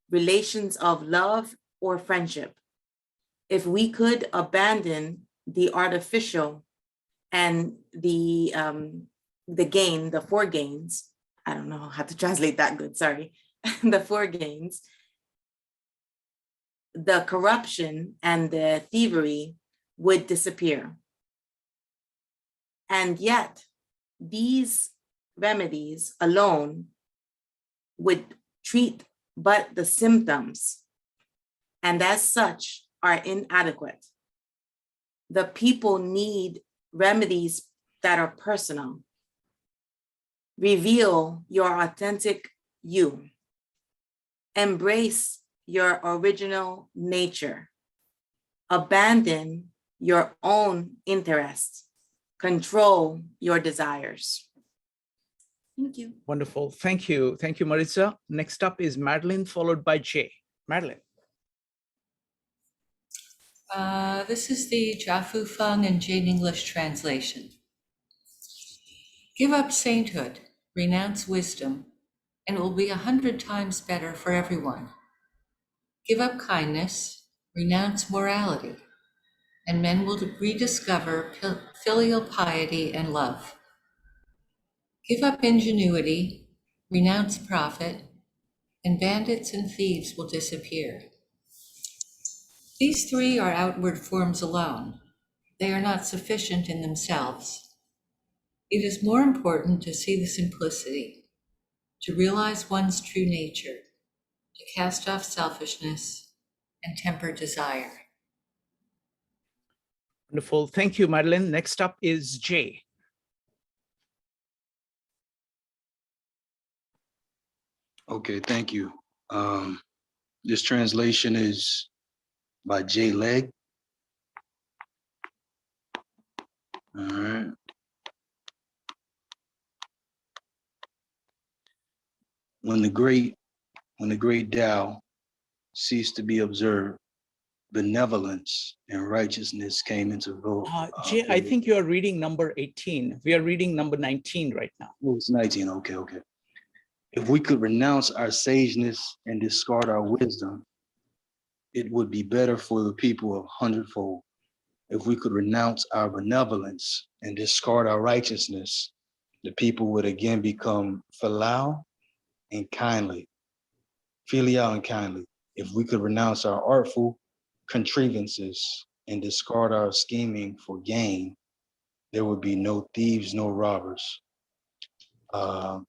relations of love or friendship. If we could abandon the artificial and the gain, the 4 gains, I don't know how to translate that good, sorry, the 4 gains, the corruption and the thievery would disappear. And yet, these remedies alone would treat but the symptoms, and as such are inadequate. The people need remedies that are personal. Reveal your authentic you. Embrace your original nature. Abandon your own interests. Control your desires. Thank you. Wonderful. Thank you. Thank you, Marissa. Next up is Madeline, followed by Jay. Madeline. This is the Jiafu Feng and Jane English translation. Give up sainthood, renounce wisdom, and it will be 100 times better for everyone. Give up kindness, renounce morality, and men will rediscover filial piety and love. Give up ingenuity, renounce profit, and bandits and thieves will disappear. These three are outward forms alone. They are not sufficient in themselves. It is more important to see the simplicity, to realize one's true nature, to cast off selfishness and temper desire. Wonderful. Thank you, Madeline. Next up is Jay. Okay, thank you. This translation is by Jay Legg. All right. When the great Tao ceased to be observed, benevolence and righteousness came into vogue. Jay, I think you are reading number 18. We are reading number 19 right now. Oh, it's 19. Okay, okay. If we could renounce our sageness and discard our wisdom, it would be better for the people 100-fold. If we could renounce our benevolence and discard our righteousness, the people would again become filial and kindly. Filial and kindly. If we could renounce our artful contrivances and discard our scheming for gain, there would be no thieves, no robbers.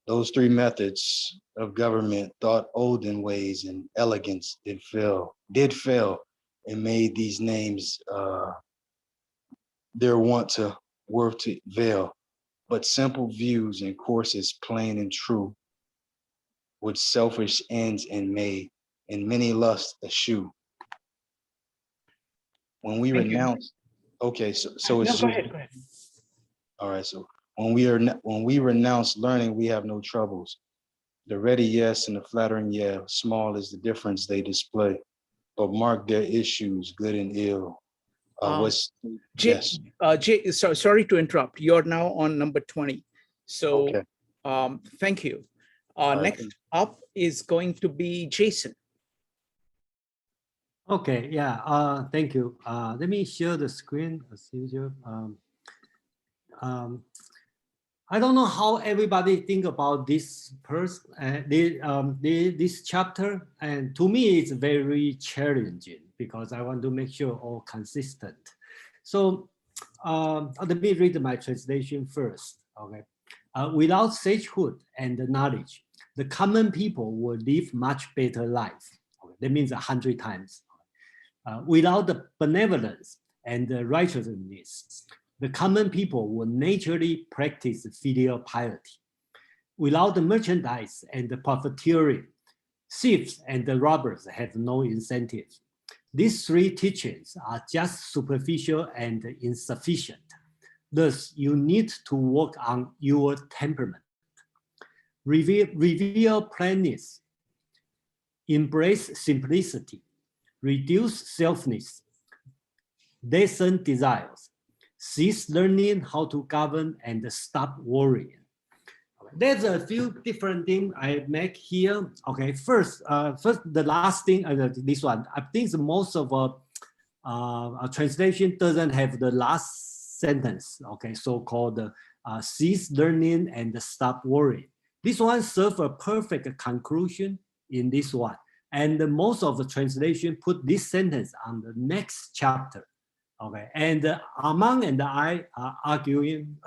Those three methods of government, thought olden ways and elegance did fail and made these names their want to worth to veil. But simple views and courses plain and true, with selfish ends and made, and many lusts eschew. When we renounce, okay, so it's no, go ahead. All right, so when we renounce learning, we have no troubles. The ready yes and the flattering yeah, small is the difference they display, but mark their issues, good and ill. Jay, yes. Jay, sorry to interrupt. You're now on number 20. So okay. Thank you. Right. Next up is going to be Jason. Okay, yeah, thank you. Let me share the screen as usual. I don't know how everybody think about this this chapter, and to me it's very challenging because I want to make sure all consistent. So let me read my translation first. Okay, without sagehood and knowledge, the common people will live much better life. Okay, that means 100 times. Without the benevolence and the righteousness, the common people will naturally practice filial piety. Without the merchandise and the profiteering, thieves and the robbers have no incentive. These three teachings are just superficial and insufficient. Thus, you need to work on your temperament. Reveal plainness, embrace simplicity, reduce selfness, lessen desires, cease learning how to govern and stop worrying. There's a few different things I make here. Okay, first the last thing, this one. I think most of a translation doesn't have the last sentence. Okay, so-called cease learning and stop worrying. This one serves a perfect conclusion in this one. And most of the translation put this sentence on the next chapter. Okay, and Amang and I are arguing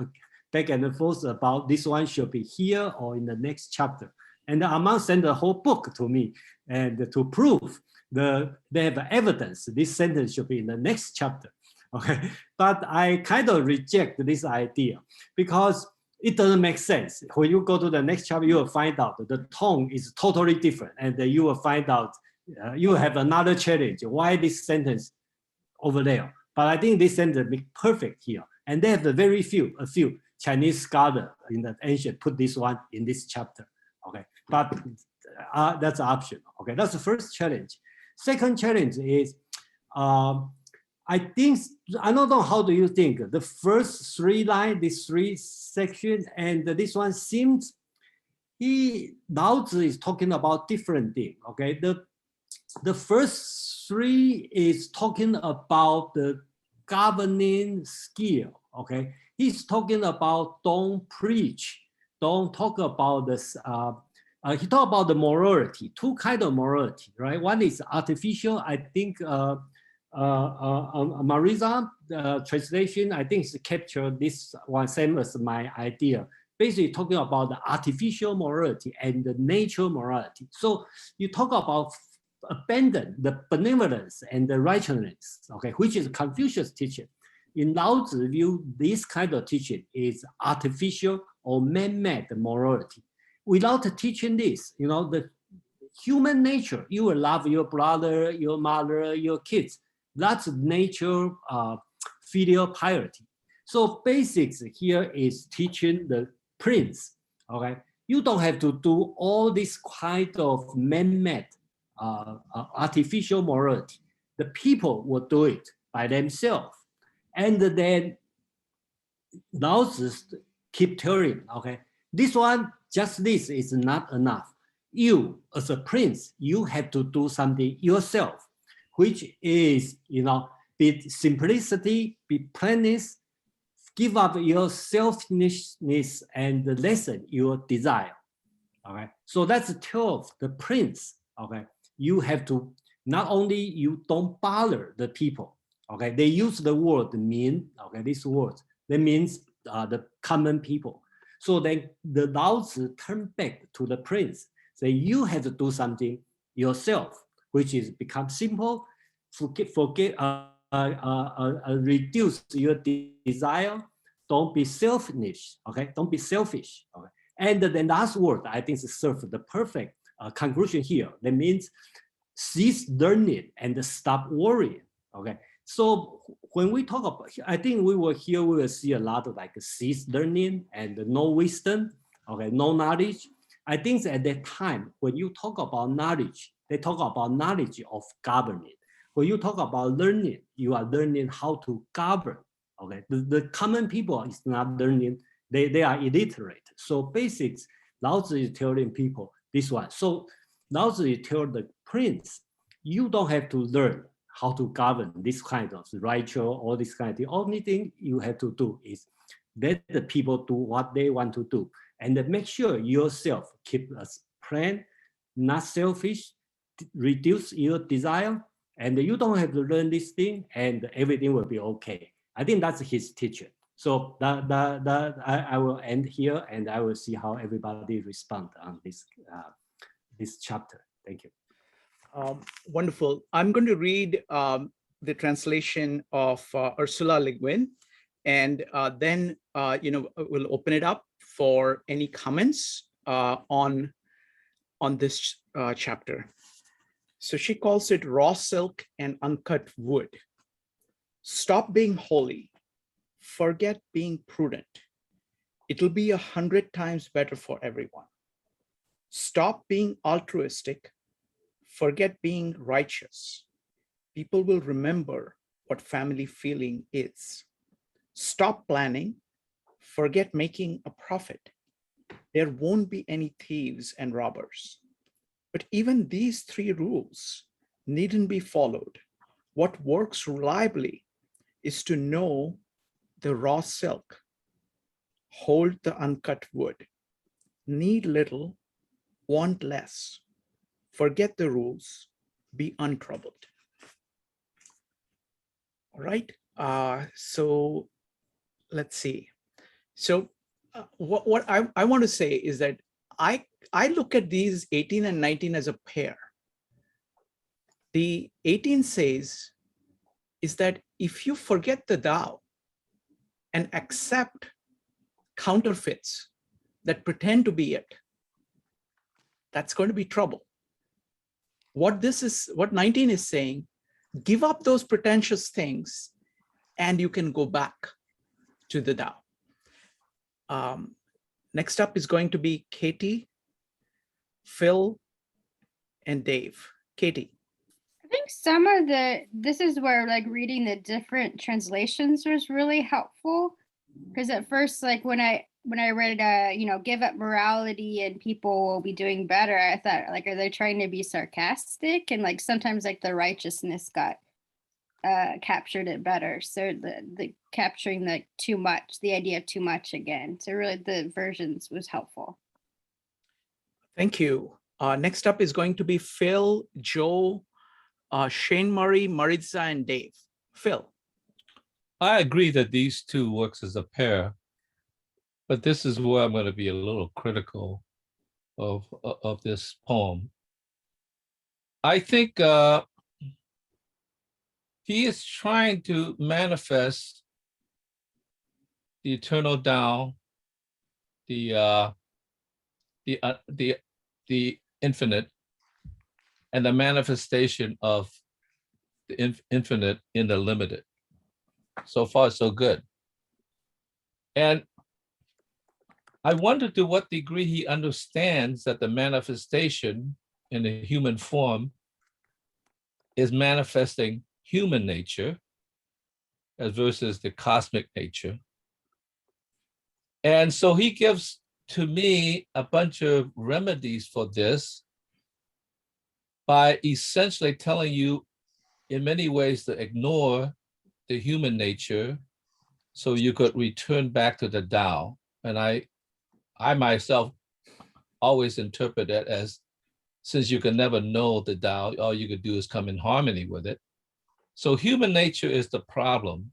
back and forth about this one should be here or in the next chapter. And Amang sent the whole book to me and to prove they have evidence this sentence should be in the next chapter. Okay, but I kind of reject this idea because it doesn't make sense. When you go to the next chapter, you will find out that the tone is totally different, and you will find out you have another challenge. Why this sentence over there? But I think this sentence is perfect here, and they have a few Chinese scholars in the ancient put this one in this chapter. Okay, but that's optional. Okay, that's the first challenge. Second challenge is, I think, I don't know, how do you think? The first three lines, these three sections, and this one seems, Lao Tzu is talking about different things, okay? The first three is talking about the governing skill, okay? He's talking about don't preach, don't talk about this, he talked about the morality, two kinds of morality, right? One is artificial, I think, Marisa translation, I think, is captured this one, same as my idea. Basically talking about the artificial morality and the natural morality. So you talk about abandon the benevolence and the righteousness, okay, which is Confucius teaching. In Lao Tzu view, this kind of teaching is artificial or man-made morality. Without teaching this, you know, the human nature, you will love your brother, your mother, your kids. That's nature, filial piety. So basics here is teaching the prince, okay? You don't have to do all this kind of man-made artificial morality. The people will do it by themselves. And then Lao Tzu keep telling, okay, this one, just this is not enough. You, as a prince, you have to do something yourself, which is, you know, be simplicity, be plainness, give up your selfishness and lessen your desire. Okay, so that's 12, the prince. Okay, you have to, not only you don't bother the people. Okay, they use the word mean. Okay, this word that means the common people. So then the Lao Tzu turn back to the prince. Say you have to do something yourself, which is become simple, reduce your desire, don't be selfish, okay? Don't be selfish, okay? And the last word, I think, serves the perfect conclusion here. That means cease learning and stop worrying, okay? So when we talk about, I think we will see a lot of like cease learning and no wisdom, okay, no knowledge. I think at that time, when you talk about knowledge, they talk about knowledge of governing. When you talk about learning, you are learning how to govern. Okay, the common people is not learning; they are illiterate. So basics, Lao Tzu is telling people this one. So Lao Tzu is telling the prince, you don't have to learn how to govern this kind of righteous, all this kind of thing. Only thing you have to do is let the people do what they want to do, and then make sure yourself keep a plan, not selfish, reduce your desire, and you don't have to learn this thing, and everything will be okay. I think that's his teaching. So I will end here, and I will see how everybody respond on this this chapter. Thank you. Wonderful. I'm going to read the translation of Ursula Le Guin, and then we'll open it up for any comments on this chapter. So she calls it raw silk and uncut wood. Stop being holy. Forget being prudent. It'll be 100 times better for everyone. Stop being altruistic. Forget being righteous. People will remember what family feeling is. Stop planning. Forget making a profit. There won't be any thieves and robbers. But even these 3 rules needn't be followed. What works reliably is to know the raw silk, hold the uncut wood, need little, want less, forget the rules, be untroubled. All right, so let's see. So what I want to say is that I look at these 18 and 19 as a pair. The 18 says is that if you forget the Tao and accept counterfeits that pretend to be it, that's going to be trouble. What 19 is saying, give up those pretentious things and you can go back to the Tao. Next up is going to be Katie, Phil, and Dave. Katie. I think this is where like reading the different translations was really helpful. Because at first, like when I read, give up morality and people will be doing better, I thought, like, are they trying to be sarcastic? And like sometimes like the righteousness got captured it better. So the capturing the too much, the idea of too much again. So really the versions was helpful. Thank you. Next up is going to be Phil, Joe, Shane Murray, Maritza, and Dave. Phil. I agree that these two works as a pair, but this is where I'm going to be a little critical of this poem. I think he is trying to manifest the eternal Tao, the infinite, and the manifestation of the infinite in the limited. So far, so good. And I wonder to what degree he understands that the manifestation in the human form is manifesting human nature as versus the cosmic nature. And so he gives to me a bunch of remedies for this by essentially telling you in many ways to ignore the human nature so you could return back to the Tao. And I myself always interpret it as, since you can never know the Tao, all you could do is come in harmony with it. So human nature is the problem.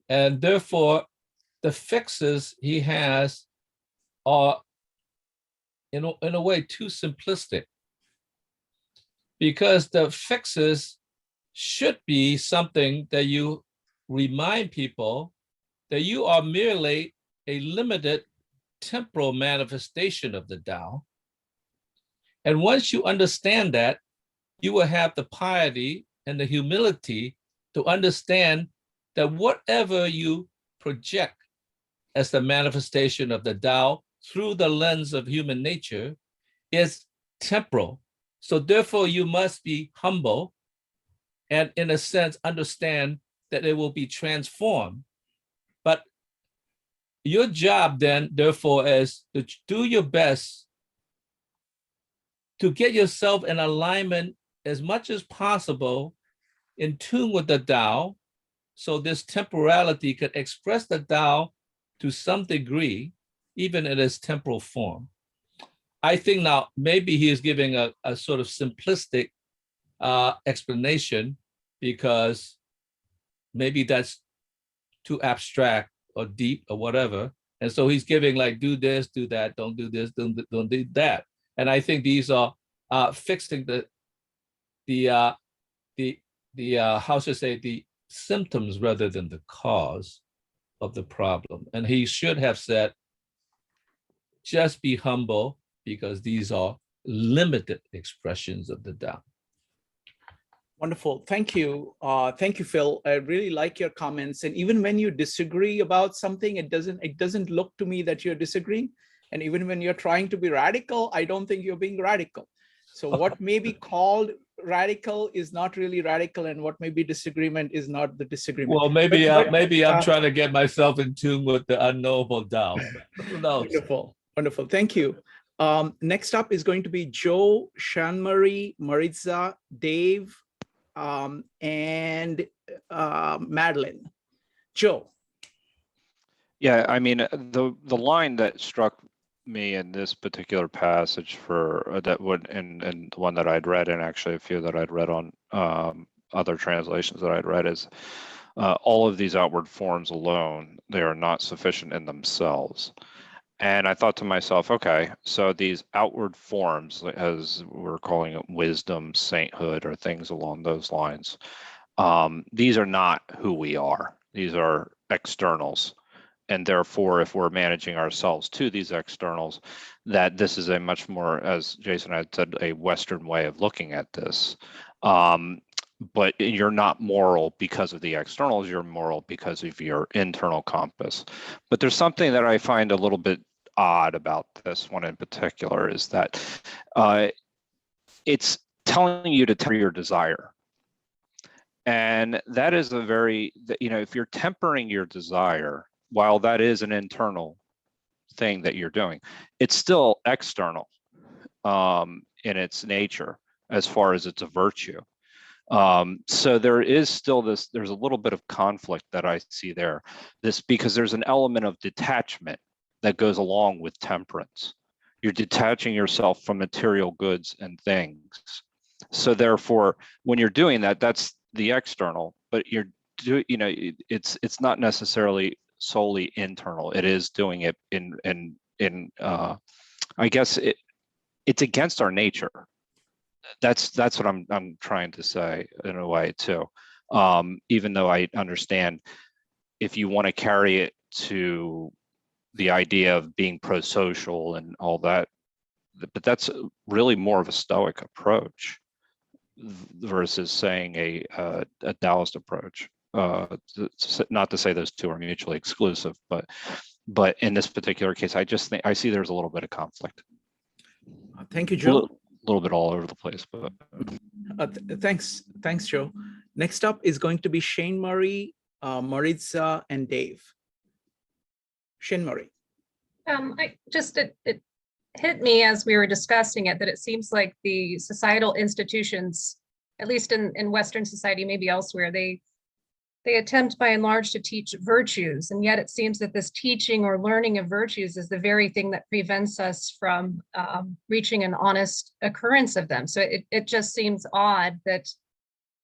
And therefore, the fixes he has are, in a way, too simplistic. Because the fixes should be something that you remind people that you are merely a limited temporal manifestation of the Tao. And once you understand that, you will have the piety and the humility to understand that whatever you project as the manifestation of the Tao through the lens of human nature is temporal. So therefore you must be humble and in a sense understand that it will be transformed. But your job then, therefore, is to do your best to get yourself in alignment as much as possible, in tune with the Tao, so this temporality could express the Tao to some degree, even in its temporal form. I think now maybe he is giving a sort of simplistic explanation because maybe that's too abstract or deep or whatever. And so he's giving like, do this, do that, don't do this, don't do that. And I think these are fixing the how should I say, the symptoms rather than the cause of the problem. And he should have said, just be humble because these are limited expressions of the Tao. Wonderful. Thank you. Thank you, Phil. I really like your comments. And even when you disagree about something, it doesn't look to me that you're disagreeing. And even when you're trying to be radical, I don't think you're being radical. So what may be called radical is not really radical, and what may be disagreement is not the disagreement. Well, maybe I'm trying to get myself in tune with the unknowable Tao. Who knows? Wonderful. Wonderful. Thank you. Next up is going to be Joe, Shanmarie, Maritza, Dave, and Madeline. Joe. Yeah, I mean, the line that struck me in this particular passage for that would and the one that I'd read, and actually a few that I'd read on other translations that I'd read, is All of these outward forms alone, they are not sufficient in themselves. And I thought to myself, okay, so these outward forms, as we're calling it, wisdom, sainthood, or things along those lines, these are not who we are. These are externals. And therefore, if we're managing ourselves to these externals, that this is a much more, as Jason had said, a Western way of looking at this. But you're not moral because of the externals, you're moral because of your internal compass. But there's something that I find a little bit odd about this one in particular, is that it's telling you to temper your desire. And that is a very, if you're tempering your desire, while that is an internal thing that you're doing, it's still external in its nature as far as it's a virtue. So there is still there's a little bit of conflict that I see there, because there's an element of detachment that goes along with temperance. You're detaching yourself from material goods and things. So therefore, when you're doing that, that's the external, but it's not necessarily solely internal. It is doing it in I guess it's against our nature. That's what I'm trying to say in a way too. Even though I understand if you want to carry it to the idea of being pro-social and all that, but that's really more of a Stoic approach versus saying a Taoist approach. Not to say those two are mutually exclusive, but in this particular case, I see there's a little bit of conflict. Thank you, Joe. A little bit all over the place, but thanks, Joe. Next up is going to be Shane Murray, Maritza, and Dave. Shane Murray. It hit me as we were discussing it that it seems like the societal institutions, at least in Western society, maybe elsewhere, they attempt by and large to teach virtues, and yet it seems that this teaching or learning of virtues is the very thing that prevents us from reaching an honest occurrence of them. So it just seems odd that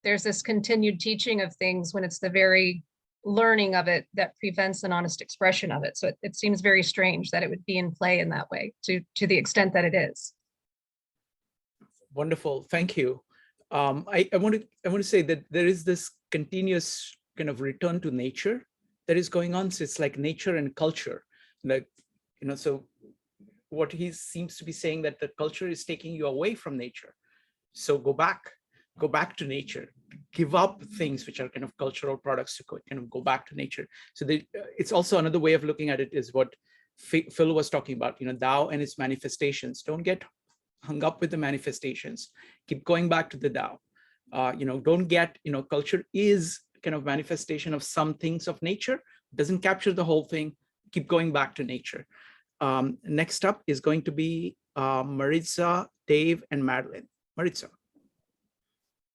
there's this continued teaching of things when it's the very learning of it that prevents an honest expression of it. So it seems very strange that it would be in play in that way to the extent that it is. Wonderful, thank you. I want to say that there is this continuous kind of return to nature that is going on. So it's like nature and culture, so what he seems to be saying, that the culture is taking you away from nature. So go back to nature, give up things which are kind of cultural products to kind of go back to nature. So it's also another way of looking at it is what Phil was talking about, Tao and its manifestations. Don't get hung up with the manifestations, keep going back to the Tao. Don't get, culture is kind of manifestation of some things of nature, doesn't capture the whole thing, keep going back to nature. Next up is going to be Maritza, Dave, and Madeline. Maritza.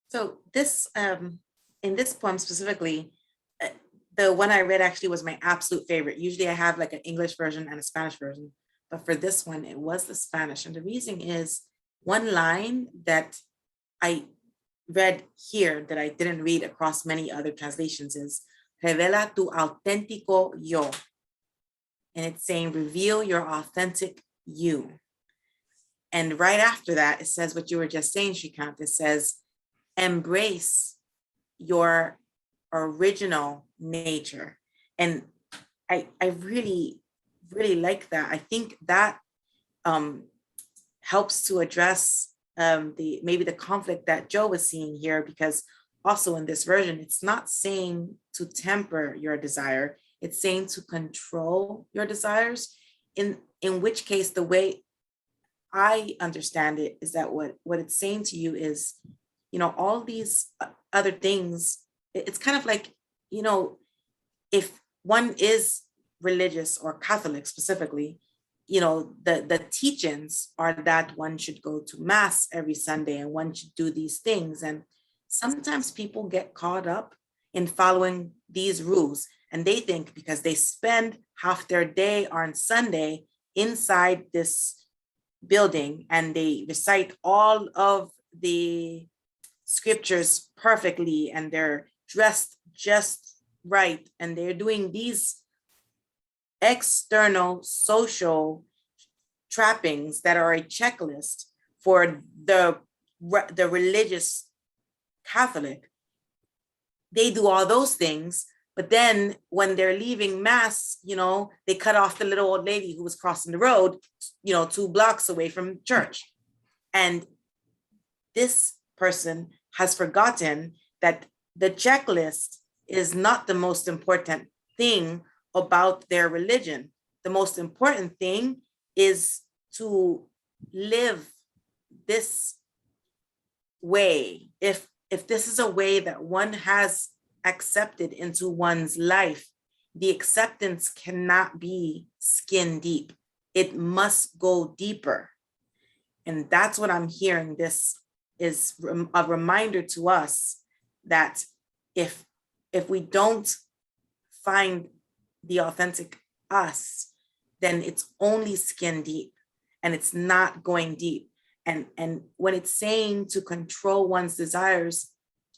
So this, in this poem specifically, the one I read actually was my absolute favorite. Usually I have like an English version and a Spanish version, but for this one, it was the Spanish. And the reason is one line that I read here that I didn't read across many other translations is revela tu auténtico yo. And it's saying, reveal your authentic you. And right after that, it says what you were just saying, Shrikant. It says, embrace your original nature. And I really, really like that. I think that helps to address maybe the conflict that Joe was seeing here, because also in this version, it's not saying to temper your desire, it's saying to control your desires, in which case the way I understand it is that what it's saying to you is, all these other things, it's kind of like, if one is religious or Catholic specifically, the teachings are that one should go to mass every Sunday and one should do these things. And sometimes people get caught up in following these rules, and they think because they spend half their day on Sunday inside this building and they recite all of the scriptures perfectly and they're dressed just right and they're doing these external social trappings that are a checklist for the religious Catholic, they do all those things. But then when they're leaving mass, they cut off the little old lady who was crossing the road, 2 blocks away from church. And this person has forgotten that the checklist is not the most important thing about their religion. The most important thing is to live this way. If this is a way that one has accepted into one's life, the acceptance cannot be skin deep. It must go deeper. And that's what I'm hearing. This is a reminder to us that if we don't find the authentic us, then it's only skin deep and it's not going deep. And when it's saying to control one's desires,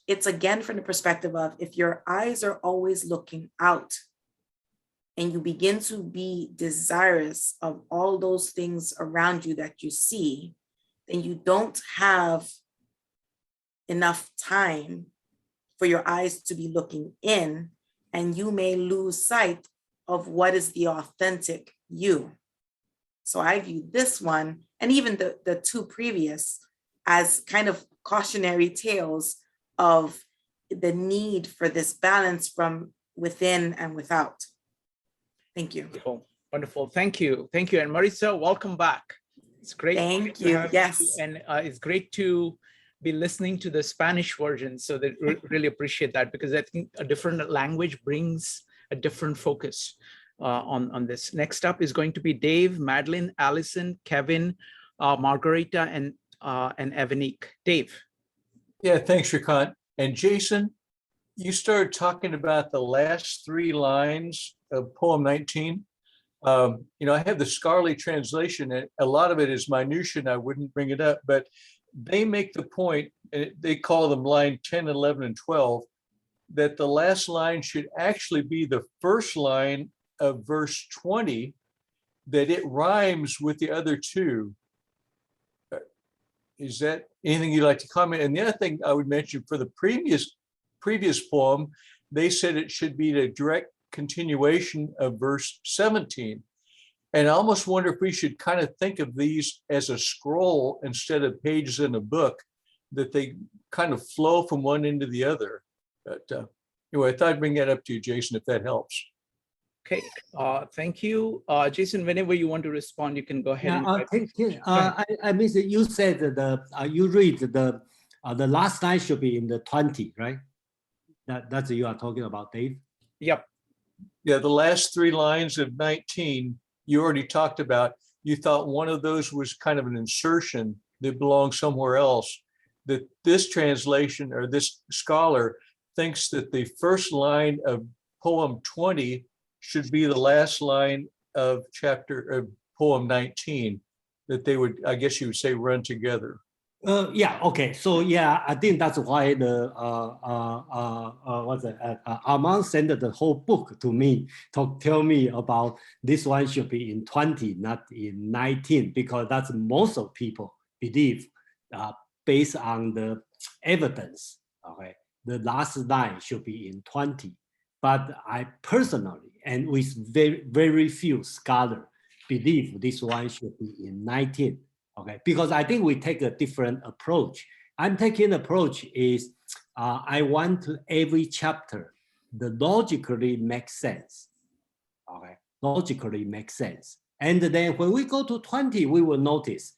it's again from the perspective of if your eyes are always looking out and you begin to be desirous of all those things around you that you see, then you don't have enough time for your eyes to be looking in, and you may lose sight of what is the authentic you. So I view this one, and even the 2 previous, as kind of cautionary tales of the need for this balance from within and without. Thank you. Wonderful. Wonderful. Thank you. Thank you. And Marisa, welcome back. It's great. Thank to you. have Yes. you. And it's great to be listening to the Spanish version. So they really appreciate that, because I think a different language brings a different focus on this. Next up is going to be Dave, Madeline, Allison, Kevin, Margarita, and Evanique. Dave. Yeah, thanks, Shrikant. And Jason, you started talking about the last 3 lines of poem 19. I have the scholarly translation, and a lot of it is minutia, and I wouldn't bring it up, but they make the point, and they call them line 10, 11, and 12, that the last line should actually be the first line of verse 20, that it rhymes with the other 2. Is that anything you'd like to comment? And the other thing I would mention for the previous poem, they said it should be the direct continuation of verse 17. And I almost wonder if we should kind of think of these as a scroll instead of pages in a book, that they kind of flow from one into the other. But anyway, I thought I'd bring that up to you, Jason, if that helps. Okay, thank you. Jason, whenever you want to respond, you can go ahead. I miss it. You said that you read the last line should be in the 20, right? That's what you are talking about, Dave? Yep. Yeah, the last 3 lines of 19, you already talked about. You thought one of those was kind of an insertion that belongs somewhere else. That this translation, or this scholar, thinks that the first line of poem 20 should be the last line of poem 19, that they would, I guess you would say, run together. Yeah, okay. So yeah, I think that's why the Armand sent the whole book to me to tell me about this one should be in 20, not in 19, because that's most of people believe based on the evidence. Okay, the last line should be in 20. But I personally, and with very few scholars, believe this one should be in 19. Okay, because I think we take a different approach. I'm taking approach is I want to every chapter the logically make sense. Okay, logically make sense. And then when we go to 20, we will notice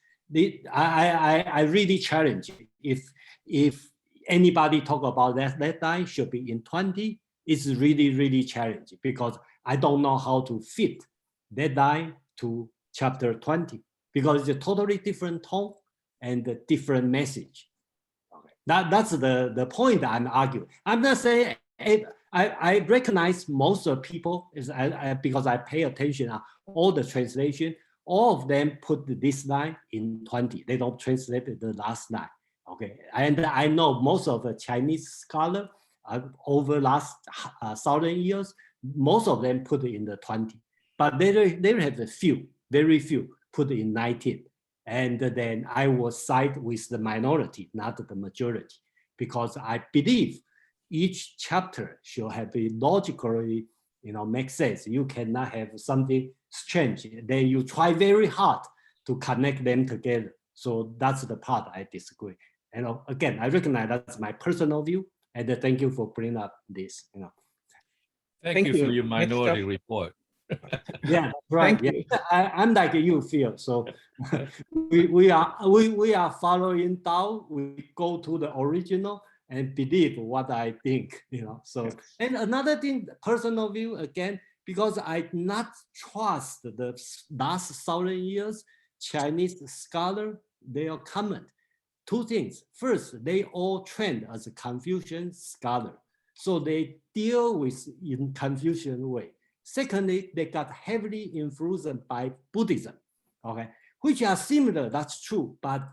I really challenge if anybody talk about that line should be in 20. It's really challenging, because I don't know how to fit that line to chapter 20, because it's a totally different tone and a different message. Okay. That's the point that I'm arguing. I'm not saying I recognize most of people is because I pay attention to all the translation. All of them put this line in 20. They don't translate the last line. Okay, and I know most of the Chinese scholar over last 1,000 years, most of them put in the 20, but they have a few, very few put in 19. And then I will side with the minority, not the majority, because I believe each chapter should have a logically, make sense. You cannot have something strange. Then you try very hard to connect them together. So that's the part I disagree. And again, I recognize that's my personal view, and thank you for bringing up this. Thank you for your minority report. Yeah, right. Yeah. I'm like you, Phil. So we are following Tao. We go to the original and believe what I think. So and another thing, personal view again, because I not trust the last 1,000 years Chinese scholar, their comment. Two things. First, they all trained as a Confucian scholar, so they deal with in Confucian way. Secondly, they got heavily influenced by Buddhism, okay, which are similar, that's true, but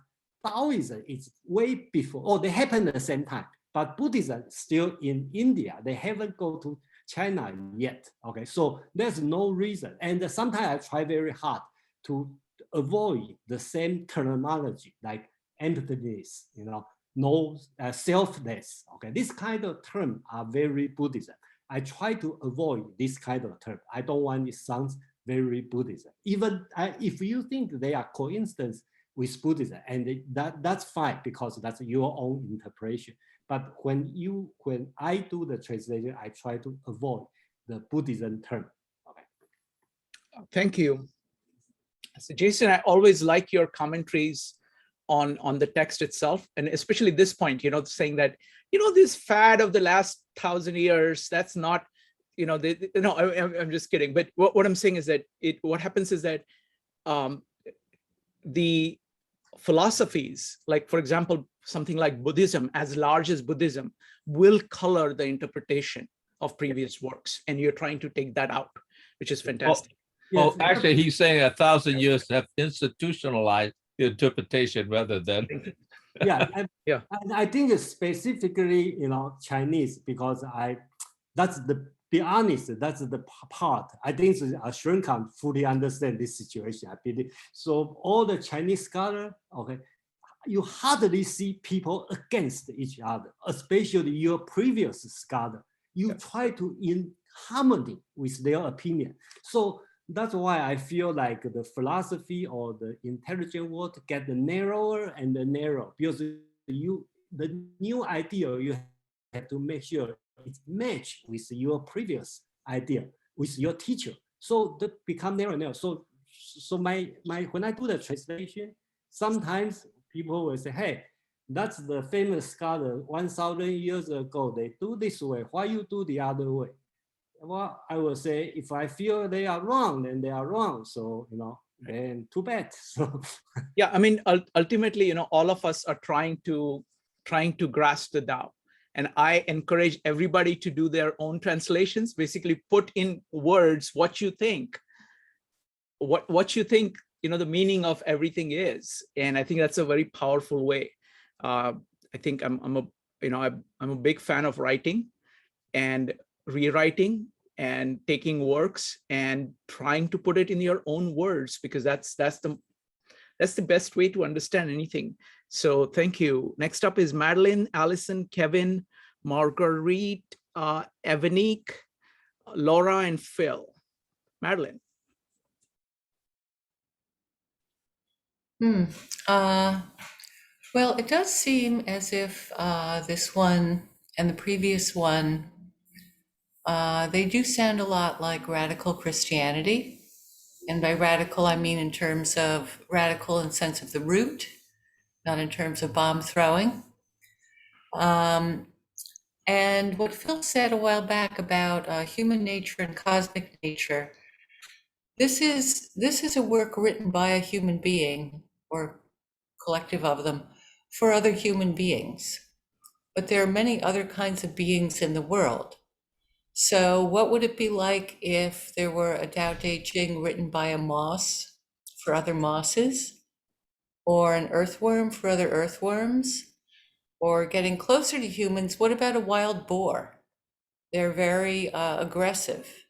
Taoism is way before, or they happen at the same time, but Buddhism still in India, they haven't go to China yet, okay, so there's no reason, and sometimes I try very hard to avoid the same terminology, like emptiness, no selfless, okay, this kind of term are very Buddhism. I try to avoid this kind of term. I don't want it sounds very Buddhism. Even if you think they are coincidence with Buddhism, and that's fine because that's your own interpretation. But when I do the translation, I try to avoid the Buddhism term. Okay. Thank you. So Jason, I always like your commentaries on the text itself, and especially this point, saying that this fad of the last 1,000 years, that's not, I'm just kidding. But what I'm saying is that what happens is that the philosophies, like for example, something like Buddhism, as large as Buddhism, will color the interpretation of previous works, and you're trying to take that out, which is fantastic. Well, actually, he's saying 1,000 years have institutionalized the interpretation rather than. Yeah, I think it's specifically, Chinese, because that's the part. I think Shren can fully understand this situation, I believe. So all the Chinese scholars, okay, you hardly see people against each other, especially your previous scholar. You try to in harmony with their opinion. So that's why I feel like the philosophy or the intelligent world get narrower and narrower, because the new idea, you have to make sure it match with your previous idea, with your teacher. So that become narrow and narrow. So my when I do the translation, sometimes people will say, hey, that's the famous scholar 1,000 years ago, they do this way, why you do the other way? Well, I will say, if I feel they are wrong, then they are wrong. So, then too bad. So yeah, I mean, ultimately, all of us are trying to grasp the Tao. And I encourage everybody to do their own translations, basically put in words what you think, what you think, the meaning of everything is. And I think that's a very powerful way. I think I'm a big fan of writing and rewriting and taking works and trying to put it in your own words, because that's the best way to understand anything. So thank you. Next up is Madeline, Allison, Kevin, Marguerite, Evanique, Laura, and Phil. Madeline. Well, it does seem as if this one and the previous one, they do sound a lot like radical Christianity. And by radical, I mean in terms of radical in sense of the root, not in terms of bomb throwing. And what Phil said a while back about human nature and cosmic nature, this is a work written by a human being or collective of them for other human beings. But there are many other kinds of beings in the world. So what would it be like if there were a Dao De Jing written by a moss for other mosses, or an earthworm for other earthworms, Or getting closer to humans, what about a wild boar? They're very aggressive.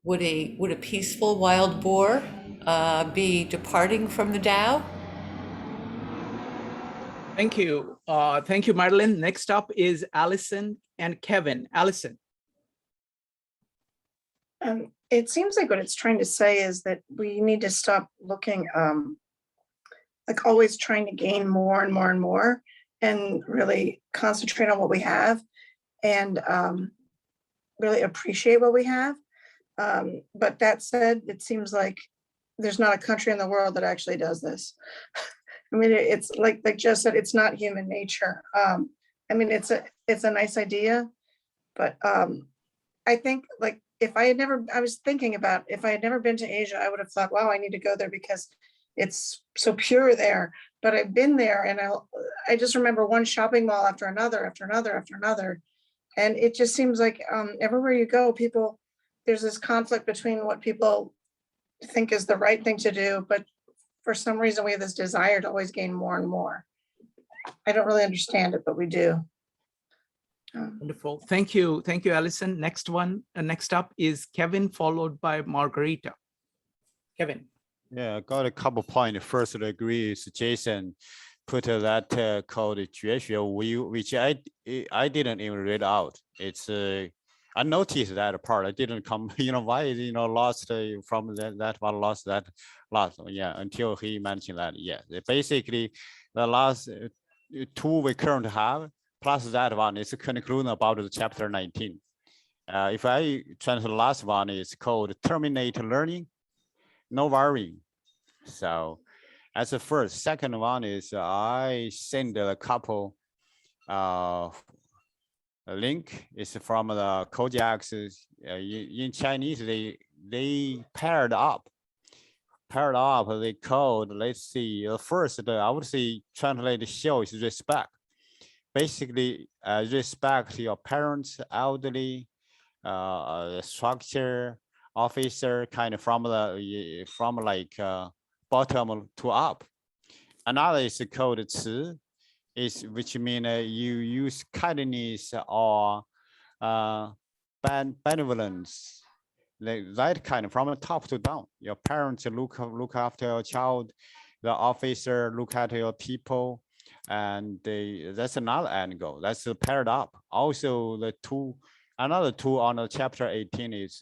Would a peaceful wild boar be departing from the Tao? Thank you. Thank you, Madeline. Next up is Allison and Kevin. Allison. It seems like what it's trying to say is that we need to stop looking like always trying to gain more and more and more, and really concentrate on what we have and really appreciate what we have. But that said, it seems like there's not a country in the world that actually does this. I mean, it's like Jess said, it's not human nature. I mean, it's a nice idea, but I think like I was thinking about if I had never been to Asia, I would have thought, wow, I need to go there because it's so pure there. But I've been there, and I just remember one shopping mall after another, after another, after another. And it just seems like everywhere you go, there's this conflict between what people think is the right thing to do, but for some reason we have this desire to always gain more and more. I don't really understand it, but we do. Wonderful. Thank you. Thank you, Allison. Next up is Kevin, followed by Margarita. Kevin. Yeah, I got a couple points. First, I agree with Jason put that called 绝学无忧, which I didn't even read out. It's I noticed that part. I didn't come, why, lost from that one, lost that last. Yeah, until he mentioned that. Yeah, basically the last two we currently have, plus that one is a conclusion about the chapter 19. If I translate the last one, it's called terminate learning, no worrying. So as the first. Second one is I send a couple link. It's from the Kojak's in Chinese. They paired up the code. Let's see. First, I would say translate show is respect. Basically, respect your parents, elderly, structure, officer, kind of from like bottom to up. Another is called 词, which means you use kindness or benevolence, that kind of from the top to down. Your parents look after your child, the officer look at your people, and that's another angle. That's paired up. Also, another two on the chapter 18 is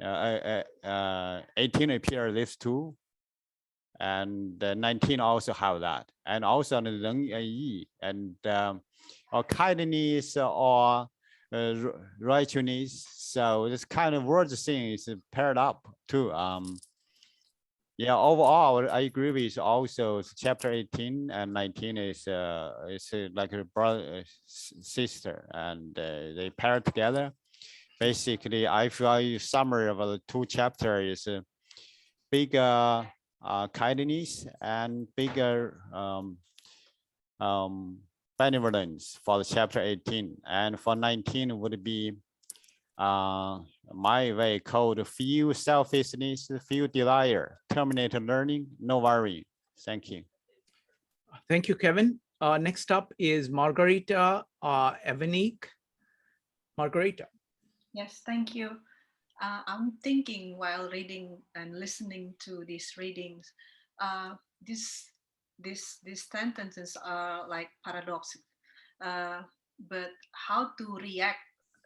18 appear this two. And 19 also have that, and also the 仁义 and or kindness or righteousness. So this kind of word thing is paired up too. Yeah, overall I agree with also chapter 18 and 19 is like a brother sister, and they pair together. Basically, I feel summary of the two chapters is bigger kindness and bigger benevolence for the chapter 18, and for 19 would be my way called few selfishness, few desire, terminate learning, no worry. Thank you. Thank you, Kevin. Next up is Margarita Evanik. Margarita. Yes, thank you. I'm thinking while reading and listening to these readings, these sentences are like paradox, but how to react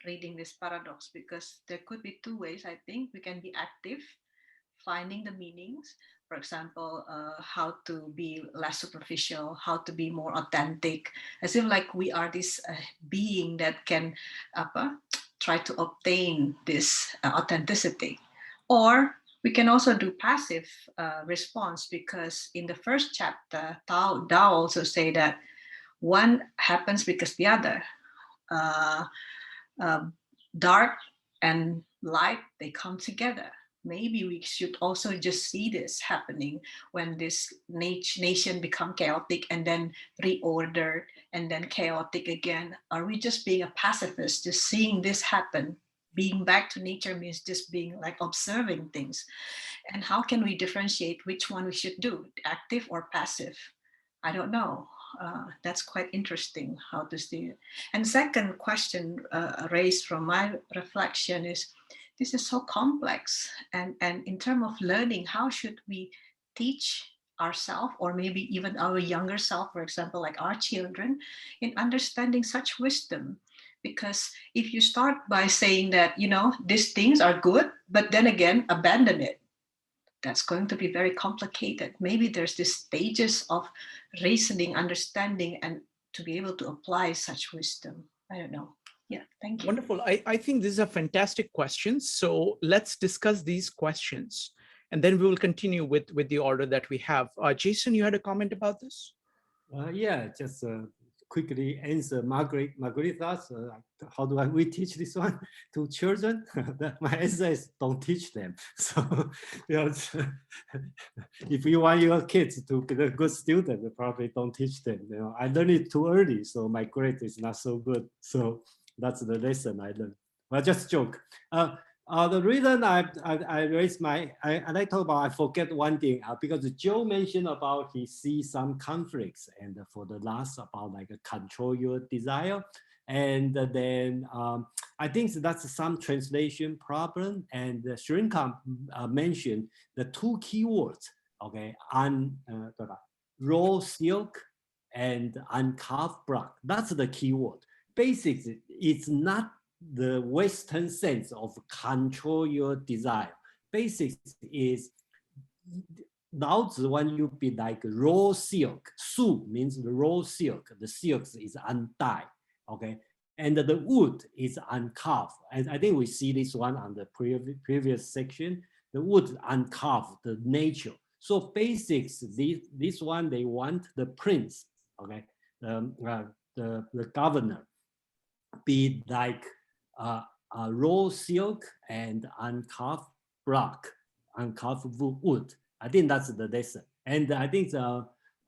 reading this paradox, because there could be two ways. I think we can be active, finding the meanings. For example, how to be less superficial, how to be more authentic, as if like we are this being that can try to obtain this authenticity. Or we can also do passive response, because in the first chapter, Tao also say that one happens because the other. Dark and light, they come together. Maybe we should also just see this happening when this nation become chaotic and then reordered and then chaotic again. Are we just being a pacifist, just seeing this happen? Being back to nature means just being like observing things. And how can we differentiate which one we should do, active or passive? I don't know. that's quite interesting how to see it. And second question raised from my reflection is, this is so complex. And in terms of learning, how should we teach ourselves, or maybe even our younger self, for example, like our children, in understanding such wisdom? Because if you start by saying that, you know, these things are good, but then again, abandon it, that's going to be very complicated. Maybe there's this stages of reasoning, understanding, and to be able to apply such wisdom. I don't know. Yeah, thank you. Wonderful. I think these are fantastic questions. So let's discuss these questions, and then we will continue with the order that we have. Jason, you had a comment about this? Yeah, just quickly answer Margarita's, how do we teach this one to children? My answer is don't teach them. So, you know, if you want your kids to be a good student, probably don't teach them. You know, I learned it too early, so my grade is not so good. So that's the lesson I learned. Well, just joke. The reason I raised my, and I talk about, I forget one thing, because Joe mentioned about he sees some conflicts, and for the last about like control your desire. And then I think that's some translation problem. And Shrinka mentioned the two keywords, okay, raw silk and uncarved block. That's the keyword. Basically, it's not the Western sense of control your desire. Basics is Lao Tzu want you be like raw silk. Su means the raw silk. The silk is undyed, okay? And the wood is uncarved. And I think we see this one on the previous section. The wood uncarved, the nature. So basics, this one, they want the prince, okay? The governor be like raw silk and uncarved block, uncarved wood. I think that's the lesson. And I think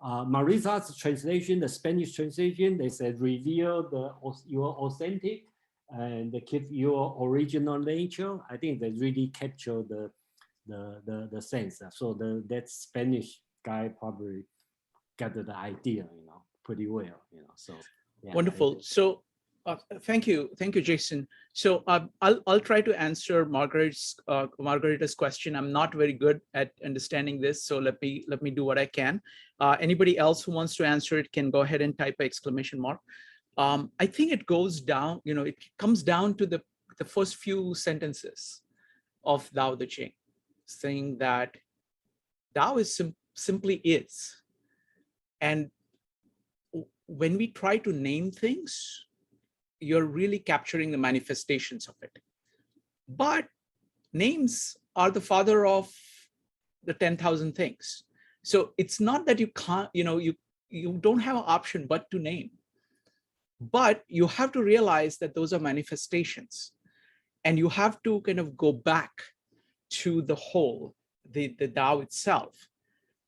Marisa's translation, the Spanish translation, they said reveal your authentic and keep your original nature. I think they really capture the sense. So that Spanish guy probably got the idea, you know, pretty well, you know. So yeah, wonderful. So thank you, Jason. So I'll try to answer Margarita's question. I'm not very good at understanding this, so let me do what I can. Anybody else who wants to answer it can go ahead and type an exclamation mark. I think it goes down, you know, it comes down to the first few sentences of Dao De Jing, saying that Dao is simply is, and when we try to name things, you're really capturing the manifestations of it. But names are the father of the 10,000 things. So it's not that you can't, you know, you don't have an option but to name. But you have to realize that those are manifestations. And you have to kind of go back to the whole, the Tao itself,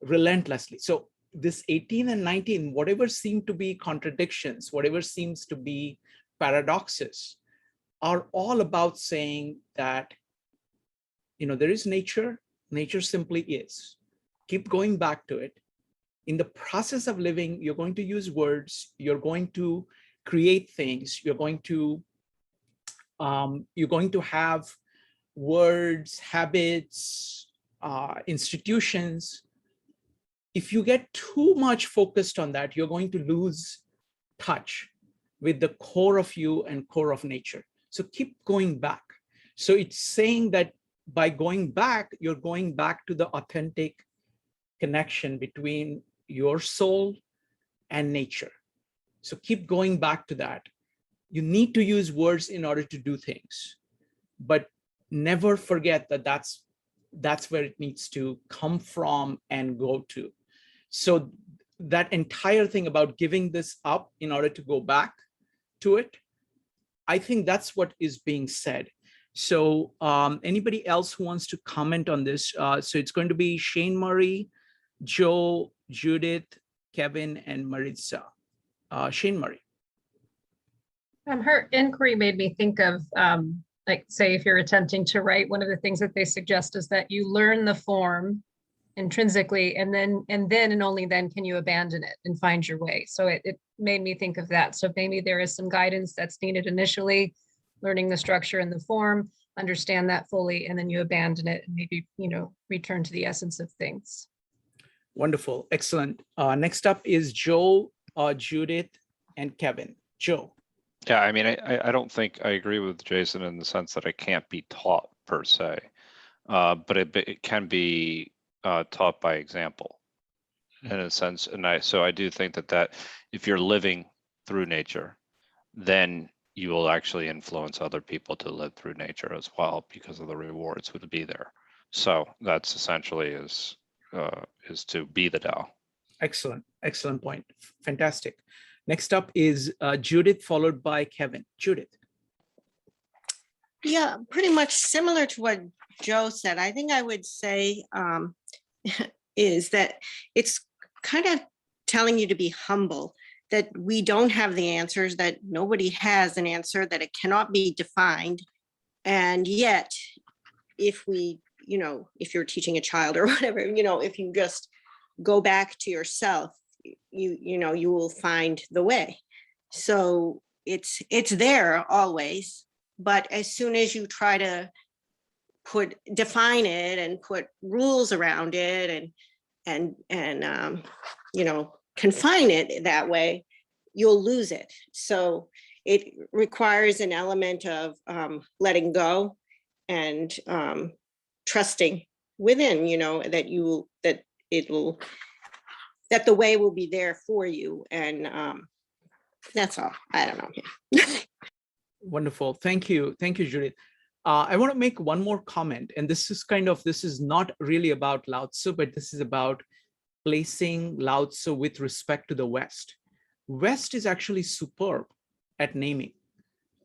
relentlessly. So this 18 and 19, whatever seem to be contradictions, whatever seems to be paradoxes, are all about saying that, you know, there is nature, nature simply is. Keep going back to it. In the process of living, you're going to use words, you're going to create things, you're going to have words, habits, institutions. If you get too much focused on that, you're going to lose touch with the core of you and core of nature. So keep going back. So it's saying that by going back, you're going back to the authentic connection between your soul and nature. So keep going back to that. You need to use words in order to do things, but never forget that that's where it needs to come from and go to. So that entire thing about giving this up in order to go back to it, I think that's what is being said. So anybody else who wants to comment on this? So it's going to be Shane Murray, Joe, Judith, Kevin, and Maritza. Shane Murray. Her inquiry made me think of, like, say, if you're attempting to write, one of the things that they suggest is that you learn the form intrinsically, and then and only then can you abandon it and find your way. So it made me think of that. So maybe there is some guidance that's needed initially, learning the structure and the form, understand that fully, and then you abandon it and maybe, return to the essence of things. Wonderful, excellent. Next up is Joe, Judith, and Kevin. Joe. Yeah, I mean, I don't think I agree with Jason in the sense that it can't be taught per se, but it can be taught by example in a sense. And so I do think that if you're living through nature, then you will actually influence other people to live through nature as well, because of the rewards would be there. So that's essentially is to be the Tao. Excellent, excellent point. Fantastic. Next up is Judith, followed by Kevin. Judith. Yeah, pretty much similar to what Joe said. I think I would say is that it's kind of telling you to be humble, that we don't have the answers, that nobody has an answer, that it cannot be defined. And yet, if we, if you're teaching a child or whatever, if you just go back to yourself, you will find the way. So it's there always, but as soon as you try to define it and put rules around it and confine it that way, you'll lose it. So it requires an element of letting go and trusting within, that the way will be there for you. And that's all. I don't know. Wonderful. Thank you. Thank you, Judith. I want to make one more comment, and this is not really about Lao Tzu, but this is about placing Lao Tzu with respect to the West. West is actually superb at naming.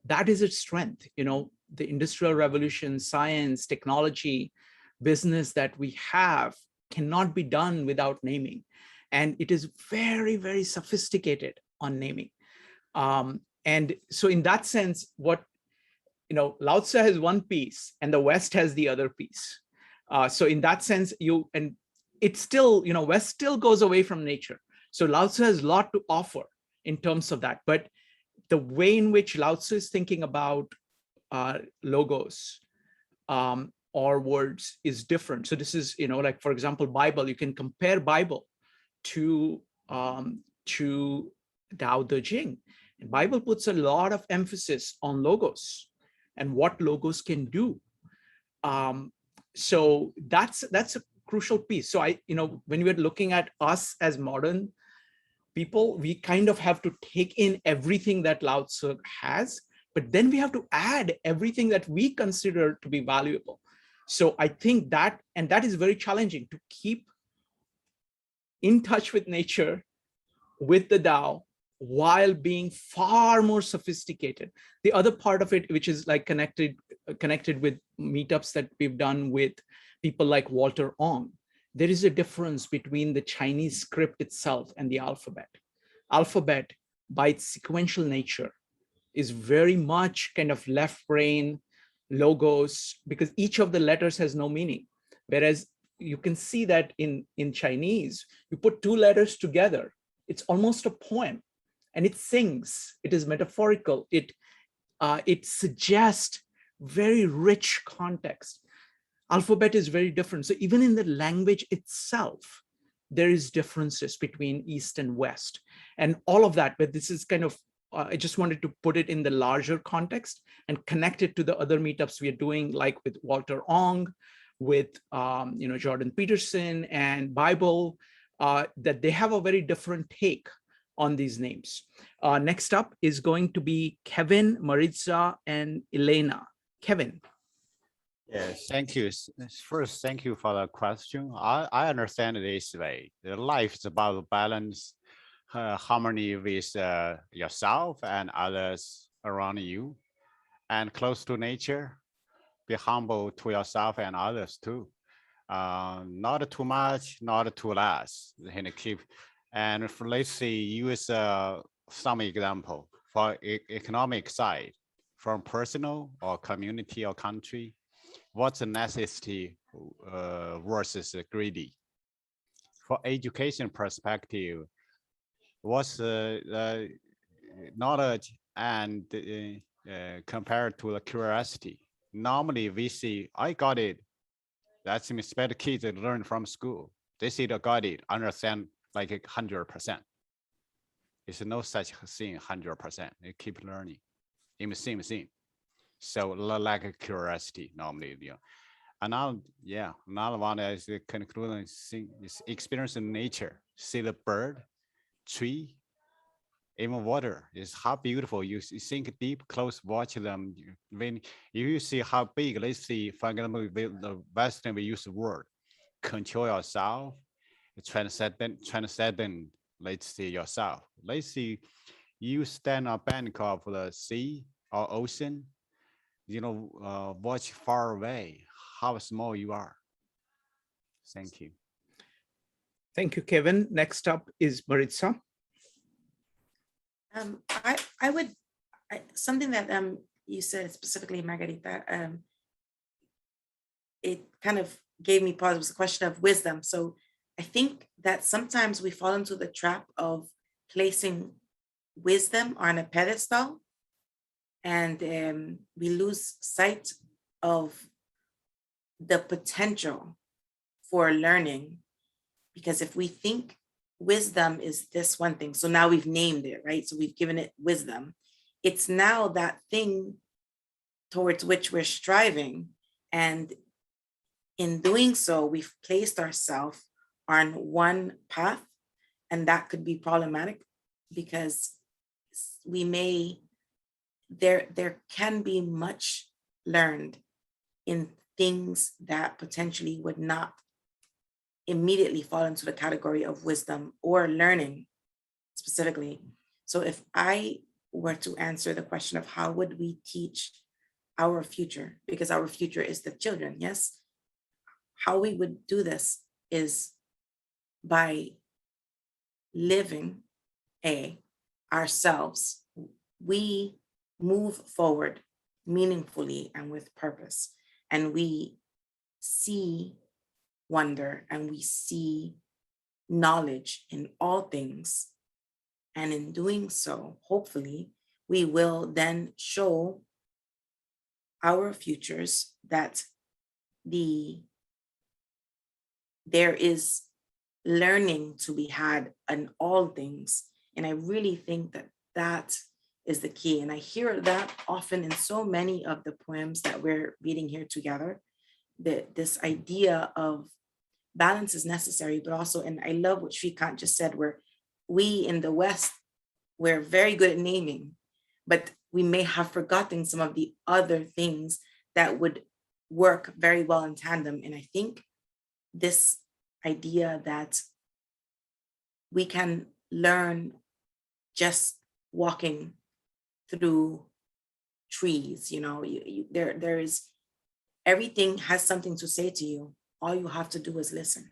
That is its strength. The Industrial Revolution, science, technology, business that we have cannot be done without naming. And it is very, very sophisticated on naming. And so in that sense, Lao Tzu has one piece and the West has the other piece. So in that sense, it's still, West still goes away from nature. So Lao Tzu has a lot to offer in terms of that. But the way in which Lao Tzu is thinking about logos or words is different. So this is, like, for example, Bible, you can compare Bible to Dao De Jing. And Bible puts a lot of emphasis on logos and what logos can do. So that's a crucial piece. So when we're looking at us as modern people, we kind of have to take in everything that Lao Tzu has, but then we have to add everything that we consider to be valuable. So I think that is very challenging, to keep in touch with nature, with the Tao, while being far more sophisticated. The other part of it, which is like connected with meetups that we've done with people like Walter Ong, there is a difference between the Chinese script itself and the alphabet. Alphabet, by its sequential nature, is very much kind of left brain logos, because each of the letters has no meaning. Whereas you can see that in Chinese, you put two letters together, it's almost a poem, and it sings, it is metaphorical, it suggests very rich context. Alphabet is very different. So even in the language itself, there is differences between East and West and all of that. But this is kind of, I just wanted to put it in the larger context and connect it to the other meetups we are doing, like with Walter Ong, with Jordan Peterson and Bible, that they have a very different take on these names. Next up is going to be Kevin, Maritza, and Elena. Kevin. Yes, thank you. First, thank you for the question. I understand it this way. The life is about balance, harmony with yourself and others around you, and close to nature. Be humble to yourself and others too. Not too much, not too less. And let's see, use some example for economic side, from personal or community or country. What's the necessity versus greedy? for education perspective, what's knowledge and compared to the curiosity. Normally we see, I got it. That's better kids that learn from school. They see the got it, understand like 100%. It's no such thing 100%. They keep learning in the same thing. So like a curiosity normally, you know. Another one is the conclusion is experience in nature. See the bird, tree, even water is how beautiful. You think deep, close, watch them. When you see how big, let's see, for example, the Western we use the word, control yourself, transcendent, let's see yourself. Let's see, you stand on bank of the sea or ocean, you know, watch far away, how small you are. Thank you. Thank you, Kevin. Next up is Maritza. I would, something that you said specifically, Margarita, it kind of gave me pause. It was a question of wisdom. So I think that sometimes we fall into the trap of placing wisdom on a pedestal, and we lose sight of the potential for learning. Because if we think wisdom is this one thing, so now we've named it, right? So we've given it wisdom. It's now that thing towards which we're striving. And in doing so, we've placed ourselves on one path, and that could be problematic because we may, there can be much learned in things that potentially would not immediately fall into the category of wisdom or learning specifically. So if I were to answer the question of how would we teach our future, because our future is the children, yes? How we would do this is by living ourselves. We move forward meaningfully and with purpose, and we see wonder and we see knowledge in all things. And in doing so, hopefully, we will then show our futures that there is learning to be had in all things. And I really think that that is the key. And I hear that often in so many of the poems that we're reading here together, that this idea of balance is necessary, but also, and I love what Shrikant just said, where we in the West, we're very good at naming, but we may have forgotten some of the other things that would work very well in tandem. And I think this idea that we can learn just walking through trees, you know, there is, everything has something to say to you. All you have to do is listen.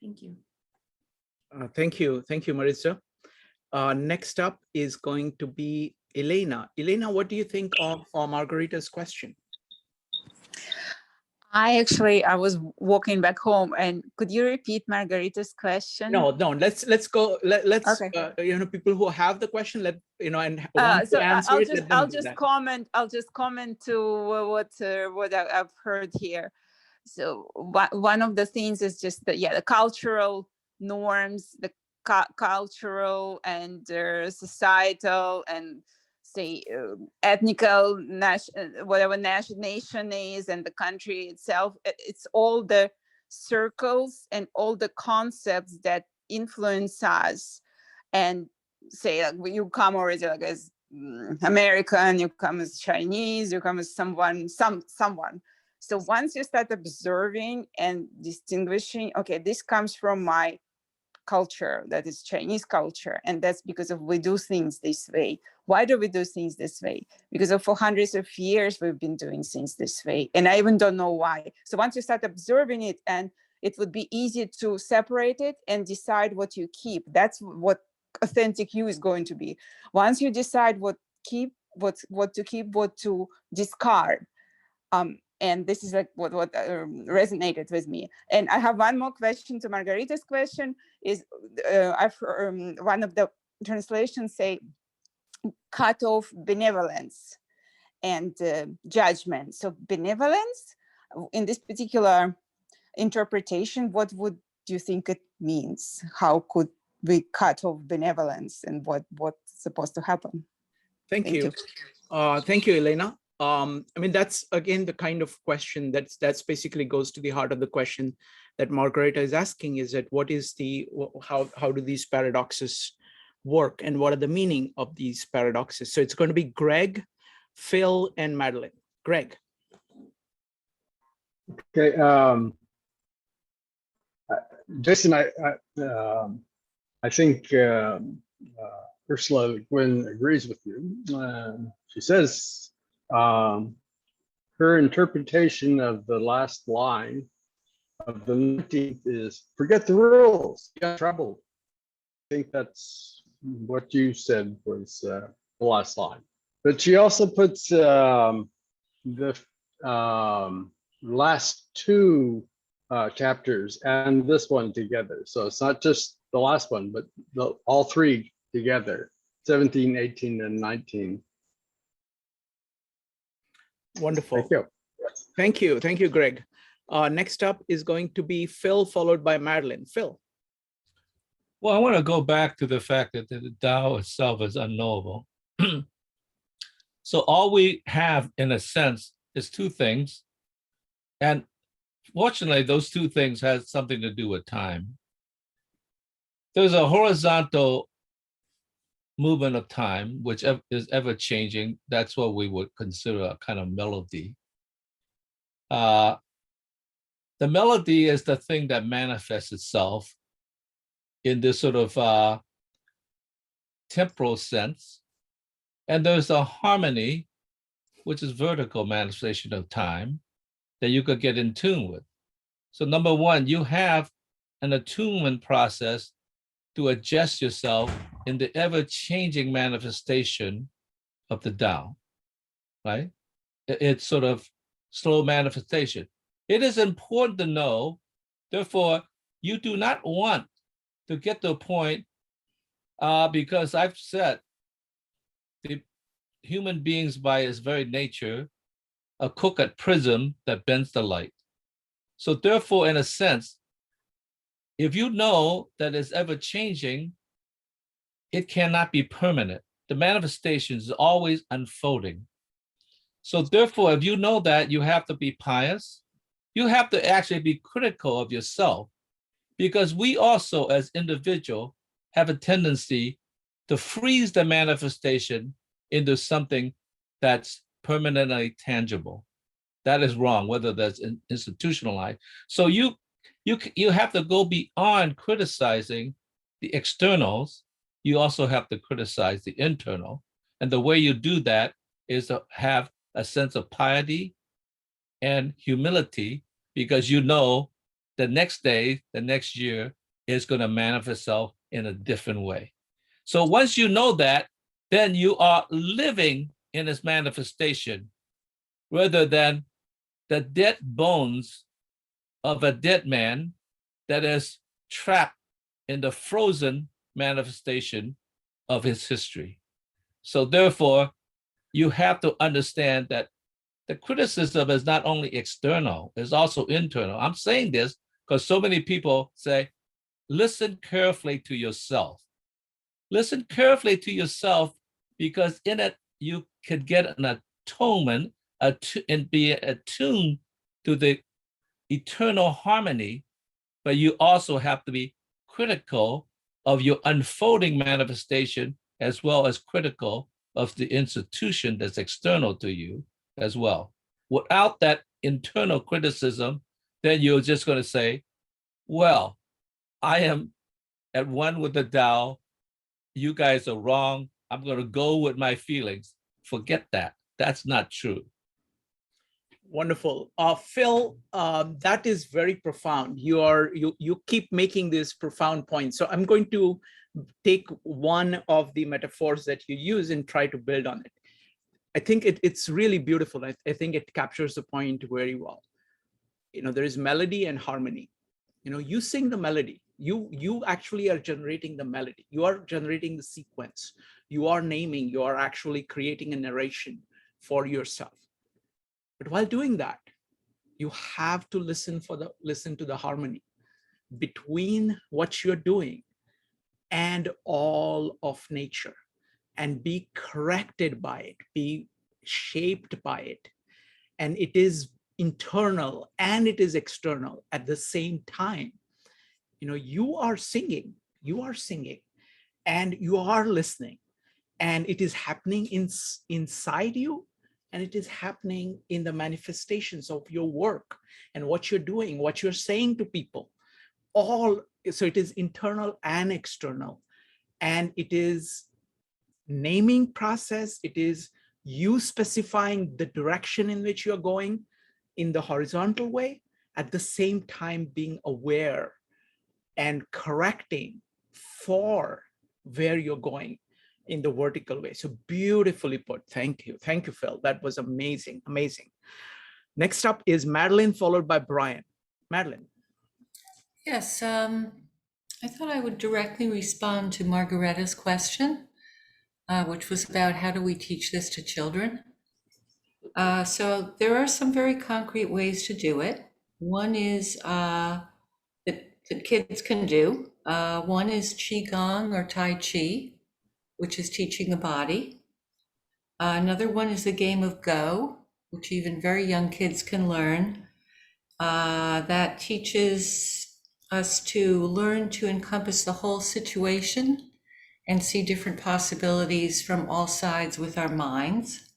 Thank you. Thank you, Maritza. Next up is going to be Elena. Elena, what do you think of Margarita's question? I was walking back home, and could you repeat Margarita's question? No, let's go. Let's okay. People who have the question, and want so to answer it. I'll just comment to what I've heard here. So one of the things is just that, the cultural norms, the cultural and societal and say ethnical, whatever nation is, and the country itself. It's all the circles and all the concepts that influence us. And say like you come already like as American, you come as Chinese, you come as someone. So once you start observing and distinguishing, okay, this comes from my culture, that is Chinese culture, and that's because of we do things this way. Why do we do things this way? Because for hundreds of years we've been doing things this way, and I even don't know why. So once you start observing it, and it would be easy to separate it and decide what you keep. That's what authentic you is going to be. Once you decide what to keep, what to discard, And this is like what resonated with me. And I have one more question to Margarita's question is, I've heard, one of the translations say, cut off benevolence and judgment. So benevolence, in this particular interpretation, what would you think it means? How could we cut off benevolence, and what's supposed to happen? Thank you. Thank you, Elena. I mean, that's again the kind of question that's basically goes to the heart of the question that Margarita is asking, is that what is the, how do these paradoxes work, and what are the meaning of these paradoxes? So it's going to be Greg, Phil, and Madeline. Greg. Okay, Jason, I think Ursula Gwynn agrees with you. She says her interpretation of the last line of the 19th is, forget the rules, you got trouble. I think that's what you said was the last line. But she also puts the last two chapters and this one together. So it's not just the last one, but all three together, 17, 18, and 19. Wonderful. Thank you. Thank you. Thank you, Greg. Next up is going to be Phil, followed by Madeline. Phil. Well, I want to go back to the fact that the Tao itself is unknowable. So all we have, in a sense, is two things. And fortunately, those two things have something to do with time. There's a horizontal movement of time, which is ever changing. That's what we would consider a kind of melody. The melody is the thing that manifests itself in this sort of temporal sense. And there's a harmony, which is vertical manifestation of time, that you could get in tune with. So number one, you have an attunement process to adjust yourself in the ever-changing manifestation of the Tao, right? It's sort of slow manifestation. It is important to know, therefore, you do not want to get to a point, because I've said the human beings by its very nature, a crooked prism that bends the light. So therefore, in a sense, if you know that it's ever changing, it cannot be permanent. The manifestation is always unfolding. So therefore, if you know that, you have to be pious. You have to actually be critical of yourself, because we also as individuals have a tendency to freeze the manifestation into something that's permanently tangible. That is wrong, whether that's institutionalized. So you have to go beyond criticizing the externals. You also have to criticize the internal. And the way you do that is to have a sense of piety and humility, because you know the next day, the next year is going to manifest itself in a different way. So once you know that, then you are living in its manifestation rather than the dead bones of a dead man that is trapped in the frozen manifestation of his history. So therefore, you have to understand that the criticism is not only external, it's also internal. I'm saying this because so many people say, listen carefully to yourself. Listen carefully to yourself, because in it, you could get an atonement and be attuned to the eternal harmony, but you also have to be critical of your unfolding manifestation, as well as critical of the institution that's external to you as well. Without that internal criticism, then you're just going to say, well, I am at one with the Tao. You guys are wrong. I'm going to go with my feelings. Forget that. That's not true. Wonderful. Phil, that is very profound. You keep making this profound point. So I'm going to take one of the metaphors that you use and try to build on it. I think it's really beautiful. I think it captures the point very well. There is melody and harmony. You sing the melody. You actually are generating the melody. You are generating the sequence. You are naming. You are actually creating a narration for yourself. But while doing that, you have to listen to the harmony between what you're doing and all of nature, and be corrected by it, be shaped by it. And it is internal and it is external at the same time. You are singing, and you are listening, and it is happening inside you, and it is happening in the manifestations of your work and what you're doing, what you're saying to people. So it is internal and external, and it is naming process. It is you specifying the direction in which you're going in the horizontal way, at the same time being aware and correcting for where you're going in the vertical way. So beautifully put. Thank you, Phil. That was amazing. Next up is Madeline, followed by Brian. Madeline. Yes, I thought I would directly respond to Margaretta's question, which was about how do we teach this to children? So there are some very concrete ways to do it. One is that kids can do. One is Qigong or Tai Chi, which is teaching the body. Another one is the game of Go, which even very young kids can learn. That teaches us to learn to encompass the whole situation and see different possibilities from all sides with our minds.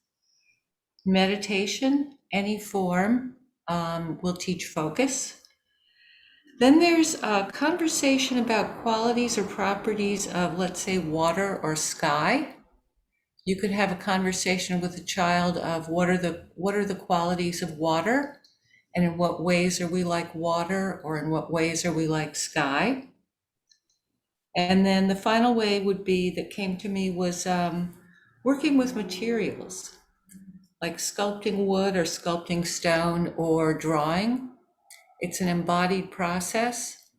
Meditation, any form, will teach focus. Then there's a conversation about qualities or properties of, let's say, water or sky. You could have a conversation with a child of what are the qualities of water, and in what ways are we like water, or in what ways are we like sky. And then the final way that came to me was working with materials, like sculpting wood or sculpting stone or drawing. It's an embodied process.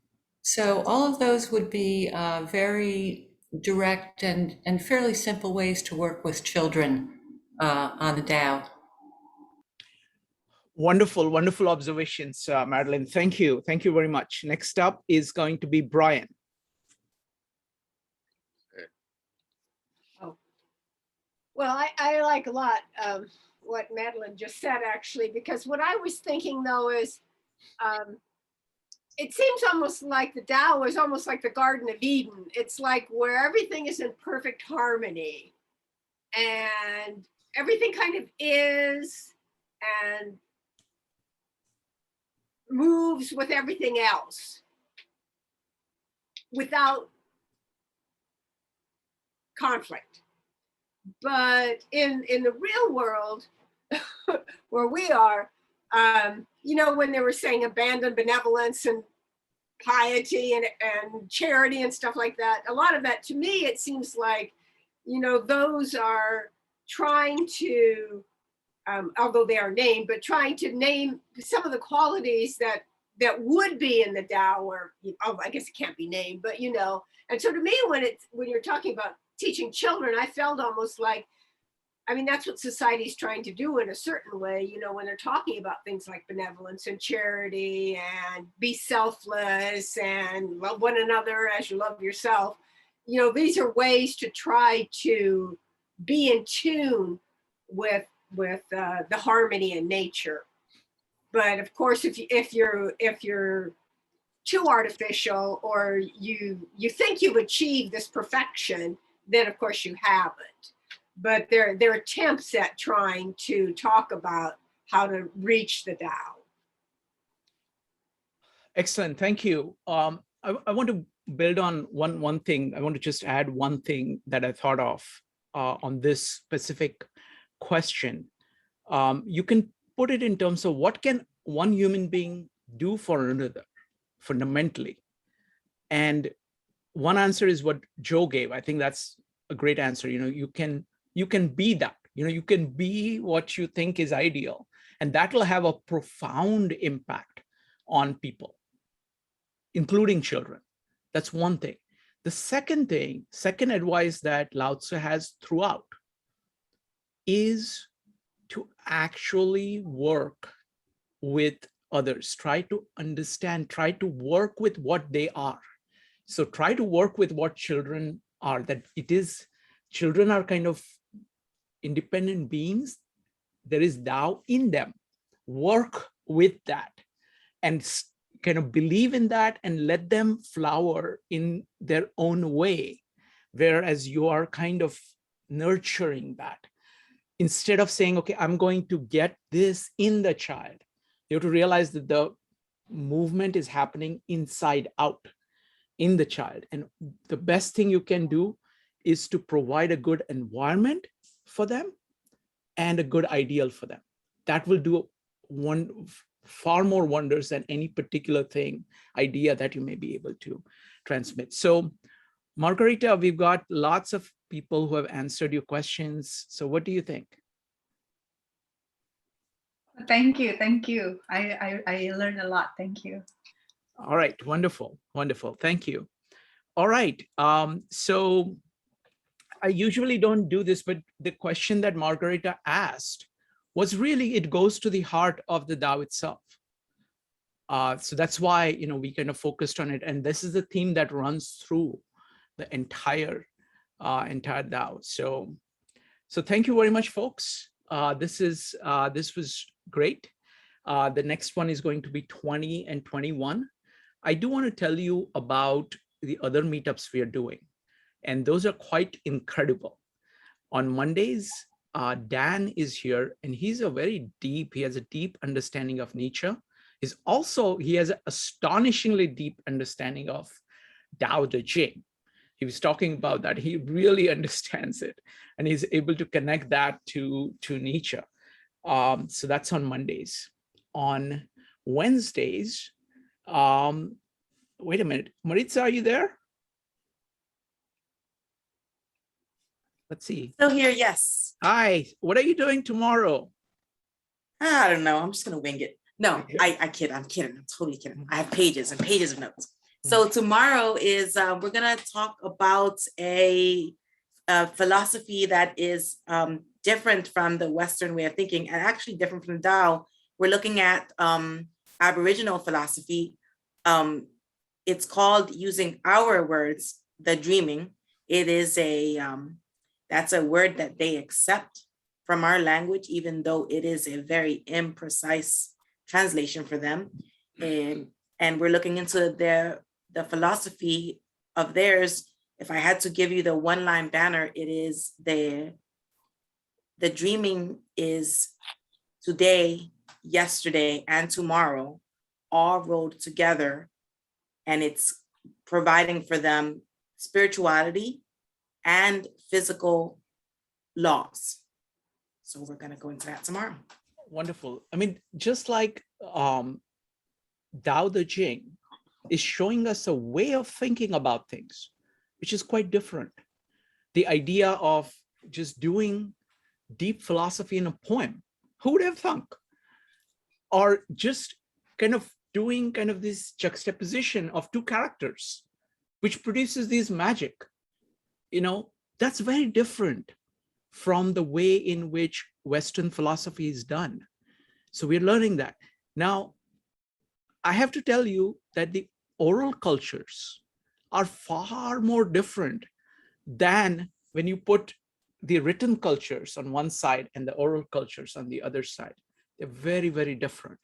So all of those would be very direct and fairly simple ways to work with children on the Tao. Wonderful observations, Madeline. Thank you very much. Next up is going to be Brian. Well, I like a lot what Madeline just said, actually, because what I was thinking, though, is it seems almost like the Tao is almost like the Garden of Eden. It's like where everything is in perfect harmony and everything kind of is and moves with everything else without conflict. But in the real world, where we are, when they were saying abandon benevolence and piety and charity and stuff like that, a lot of that, to me, it seems like, those are trying to, although they are named, but trying to name some of the qualities that would be in the Tao, or I guess it can't be named, but and so to me, when you're talking about teaching children, I felt almost like, that's what society's trying to do in a certain way, when they're talking about things like benevolence and charity and be selfless and love one another as you love yourself. These are ways to try to be in tune with the harmony in nature. But of course, if you're too artificial, or you think you've achieved this perfection, then of course you haven't. But there are attempts at trying to talk about how to reach the Tao. Excellent, thank you. I want to build on one thing. I want to just add one thing that I thought of on this specific question. You can put it in terms of what can one human being do for another, fundamentally. And one answer is what Joe gave. I think that's a great answer. You can be that. You can be what you think is ideal, and that will have a profound impact on people, including children. That's one thing. The second advice that Lao Tzu has throughout is to actually work with others. Try to understand, try to work with what they are. So try to work with what children are, children are kind of independent beings. There is Tao in them. Work with that and kind of believe in that and let them flower in their own way, whereas you are kind of nurturing that. Instead of saying, okay, I'm going to get this in the child, you have to realize that the movement is happening inside out in the child. And the best thing you can do is to provide a good environment for them and a good ideal for them. That will do far more wonders than any particular idea that you may be able to transmit. So Margarita, we've got lots of people who have answered your questions. So what do you think? Thank you. Thank you. I learned a lot. Thank you. All right. Wonderful. Wonderful. Thank you. All right. So I usually don't do this, but the question that Margarita asked was really, it goes to the heart of the Tao itself. So that's why, we kind of focused on it. And this is the theme that runs through the entire Tao. So thank you very much, folks. This was great. The next one is going to be 20 and 21. I do want to tell you about the other meetups we are doing, and those are quite incredible. On Mondays, Dan is here, and he has a deep understanding of nature. He has an astonishingly deep understanding of Dao De Jing. He was talking about that. He really understands it, and he's able to connect that to nature. So that's on Mondays. On Wednesdays, wait a minute, Maritza, are you there? Let's see. Still here, yes. Hi, what are you doing tomorrow? I don't know. I'm just gonna wing it. No, I kid. I'm kidding. I'm totally kidding. I have pages and pages of notes. So tomorrow is we're gonna talk about a philosophy that is different from the Western way of thinking, and actually different from the Tao. We're looking at Aboriginal philosophy. It's called, using our words, the dreaming. It is that's a word that they accept from our language, even though it is a very imprecise translation for them. And we're looking into the philosophy of theirs. If I had to give you the one-line banner, it is the dreaming is today, yesterday, and tomorrow all rolled together, and it's providing for them spirituality and physical laws. So we're going to go into that tomorrow. Wonderful. I mean, just like Dao De Jing is showing us a way of thinking about things, which is quite different. The idea of just doing deep philosophy in a poem, who would have thunk? Or just kind of doing this juxtaposition of two characters, which produces this magic. That's very different from the way in which Western philosophy is done. So we're learning that. Now, I have to tell you that the oral cultures are far more different than when you put the written cultures on one side and the oral cultures on the other side. They're very, very different.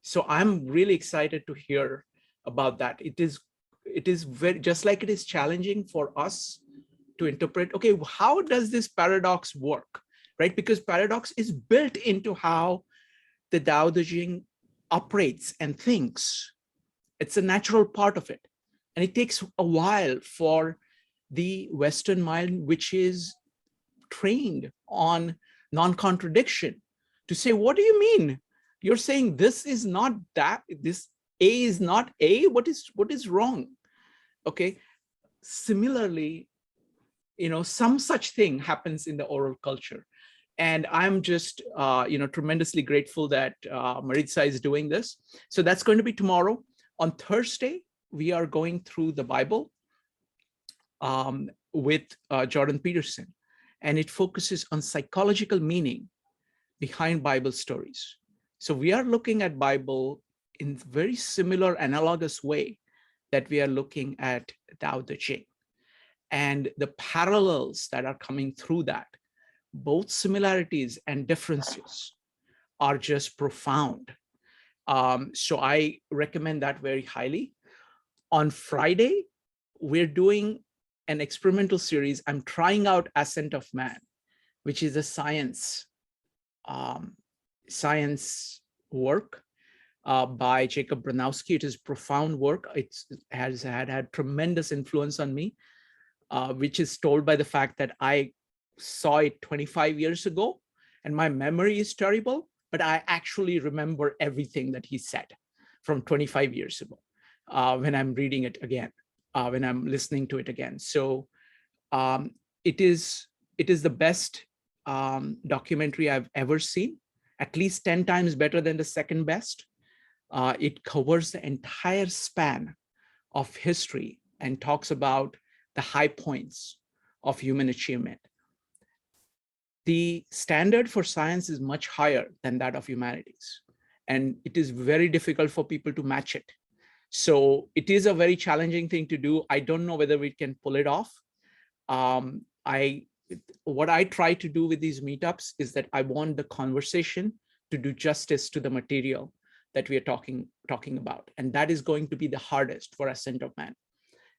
So I'm really excited to hear about that. It is very, just like it is challenging for us to interpret, okay, how does this paradox work, right? Because paradox is built into how the Tao Te Ching operates and thinks. It's a natural part of it. And it takes a while for the Western mind, which is trained on non-contradiction, to say, what do you mean? You're saying this is not that, this A is not A, what is wrong? Okay. Similarly, some such thing happens in the oral culture. And I'm just, tremendously grateful that Maritza is doing this. So that's going to be tomorrow. On Thursday, we are going through the Bible with Jordan Peterson, and it focuses on psychological meaning behind Bible stories. So we are looking at Bible in very similar analogous way that we are looking at Dao De Jing, and the parallels that are coming through that, both similarities and differences, are just profound. So I recommend that very highly. On Friday, we're doing an experimental series. I'm trying out Ascent of Man, which is a science work by Jacob Branowski. It is profound work. It has had tremendous influence on me, which is told by the fact that I saw it 25 years ago, and my memory is terrible, but I actually remember everything that he said from 25 years ago when I'm reading it again, when I'm listening to it again. So it is the best documentary I've ever seen, at least 10 times better than the second best. It covers the entire span of history and talks about the high points of human achievement. The standard for science is much higher than that of humanities, and it is very difficult for people to match it. So it is a very challenging thing to do. I don't know whether we can pull it off. What I try to do with these meetups is that I want the conversation to do justice to the material that we are talking about. And that is going to be the hardest for Ascent of Man.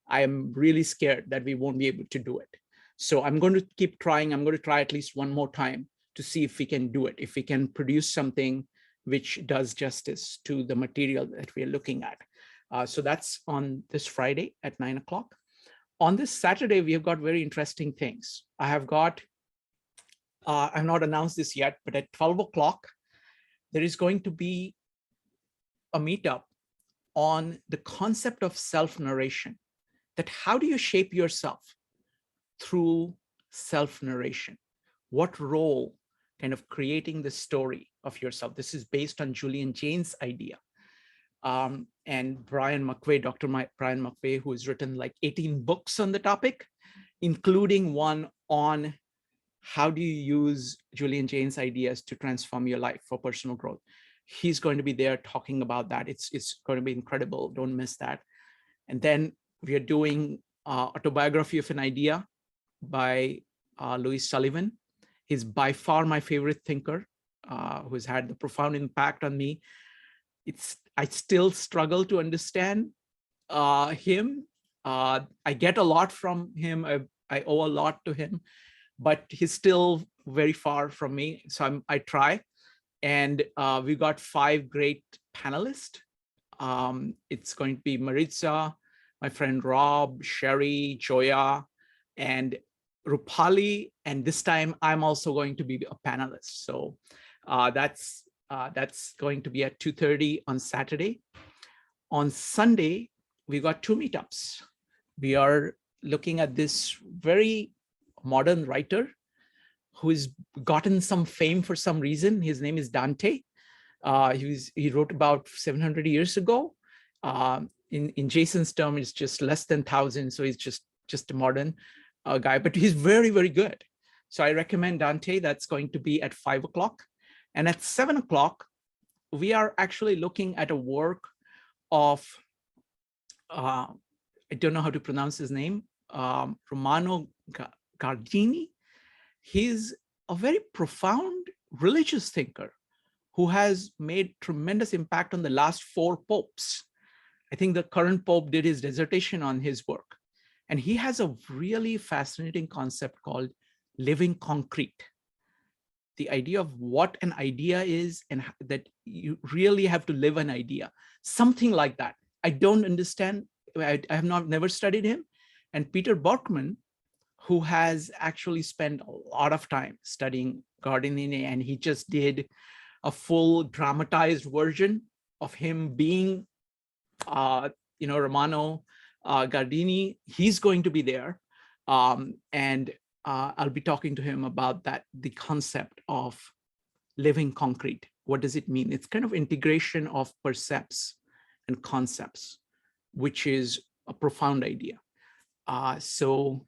I am really scared that we won't be able to do it. So I'm going to keep trying. I'm going to try at least one more time to see if we can do it, if we can produce something which does justice to the material that we are looking at. So that's on this Friday at 9 o'clock. On this Saturday, we have got very interesting things. I've not announced this yet, but at 12 o'clock, there is going to be a meetup on the concept of self-narration, that how do you shape yourself through self-narration? What role kind of creating the story of yourself? This is based on Julian Jaynes' idea. And Brian McVeigh, Dr. Brian McVeigh, who has written like 18 books on the topic, including one on how do you use Julian Jaynes' ideas to transform your life for personal growth. He's going to be there talking about that. It's going to be incredible. Don't miss that. And then we are doing Autobiography of an Idea by Louis Sullivan. He's by far my favorite thinker, who has had the profound impact on me. I still struggle to understand him. I get a lot from him. I owe a lot to him, but he's still very far from me. So I try. And we got 5 great panelists. It's going to be Maritza, my friend Rob, Sherry, Joya, and Rupali. And this time I'm also going to be a panelist. So that's going to be at 2:30 on Saturday. On Sunday, we got 2 meetups. We are looking at this very modern writer who's gotten some fame for some reason. His name is Dante. He wrote about 700 years ago. In Jason's term, it's just less than 1,000. So he's just a modern guy, but he's very, very good. So I recommend Dante. That's going to be at 5 o'clock. And at 7 o'clock, we are actually looking at a work of, I don't know how to pronounce his name, Romano Guardini. He's a very profound religious thinker who has made tremendous impact on the last 4 popes. I think the current pope did his dissertation on his work. And he has a really fascinating concept called living concrete. The idea of what an idea is and that you really have to live an idea, something like that. I don't understand. I have never studied him. And Peter Borkman, who has actually spent a lot of time studying Guardini, and he just did a full dramatized version of him being, Romano Guardini. He's going to be there. And I'll be talking to him about that, the concept of living concrete. What does it mean? It's kind of integration of percepts and concepts, which is a profound idea. So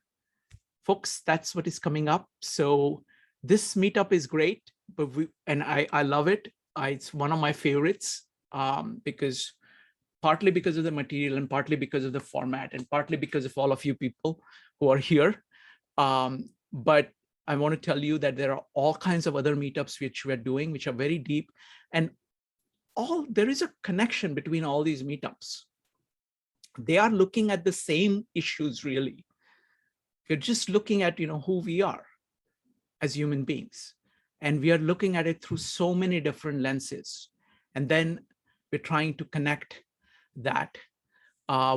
folks, that's what is coming up. So this meetup is great, but I love it. It's one of my favorites because partly because of the material and partly because of the format and partly because of all of you people who are here. But I want to tell you that there are all kinds of other meetups which we're doing, which are very deep, and there is a connection between all these meetups. They are looking at the same issues, really. You're just looking at, who we are as human beings. And we are looking at it through so many different lenses. And then we're trying to connect that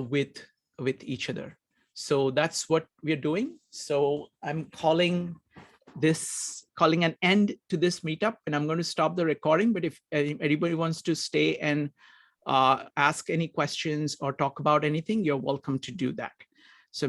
with each other. So that's what we're doing. So I'm calling an end to this meetup, and I'm going to stop the recording. But if anybody wants to stay and ask any questions or talk about anything, you're welcome to do that. So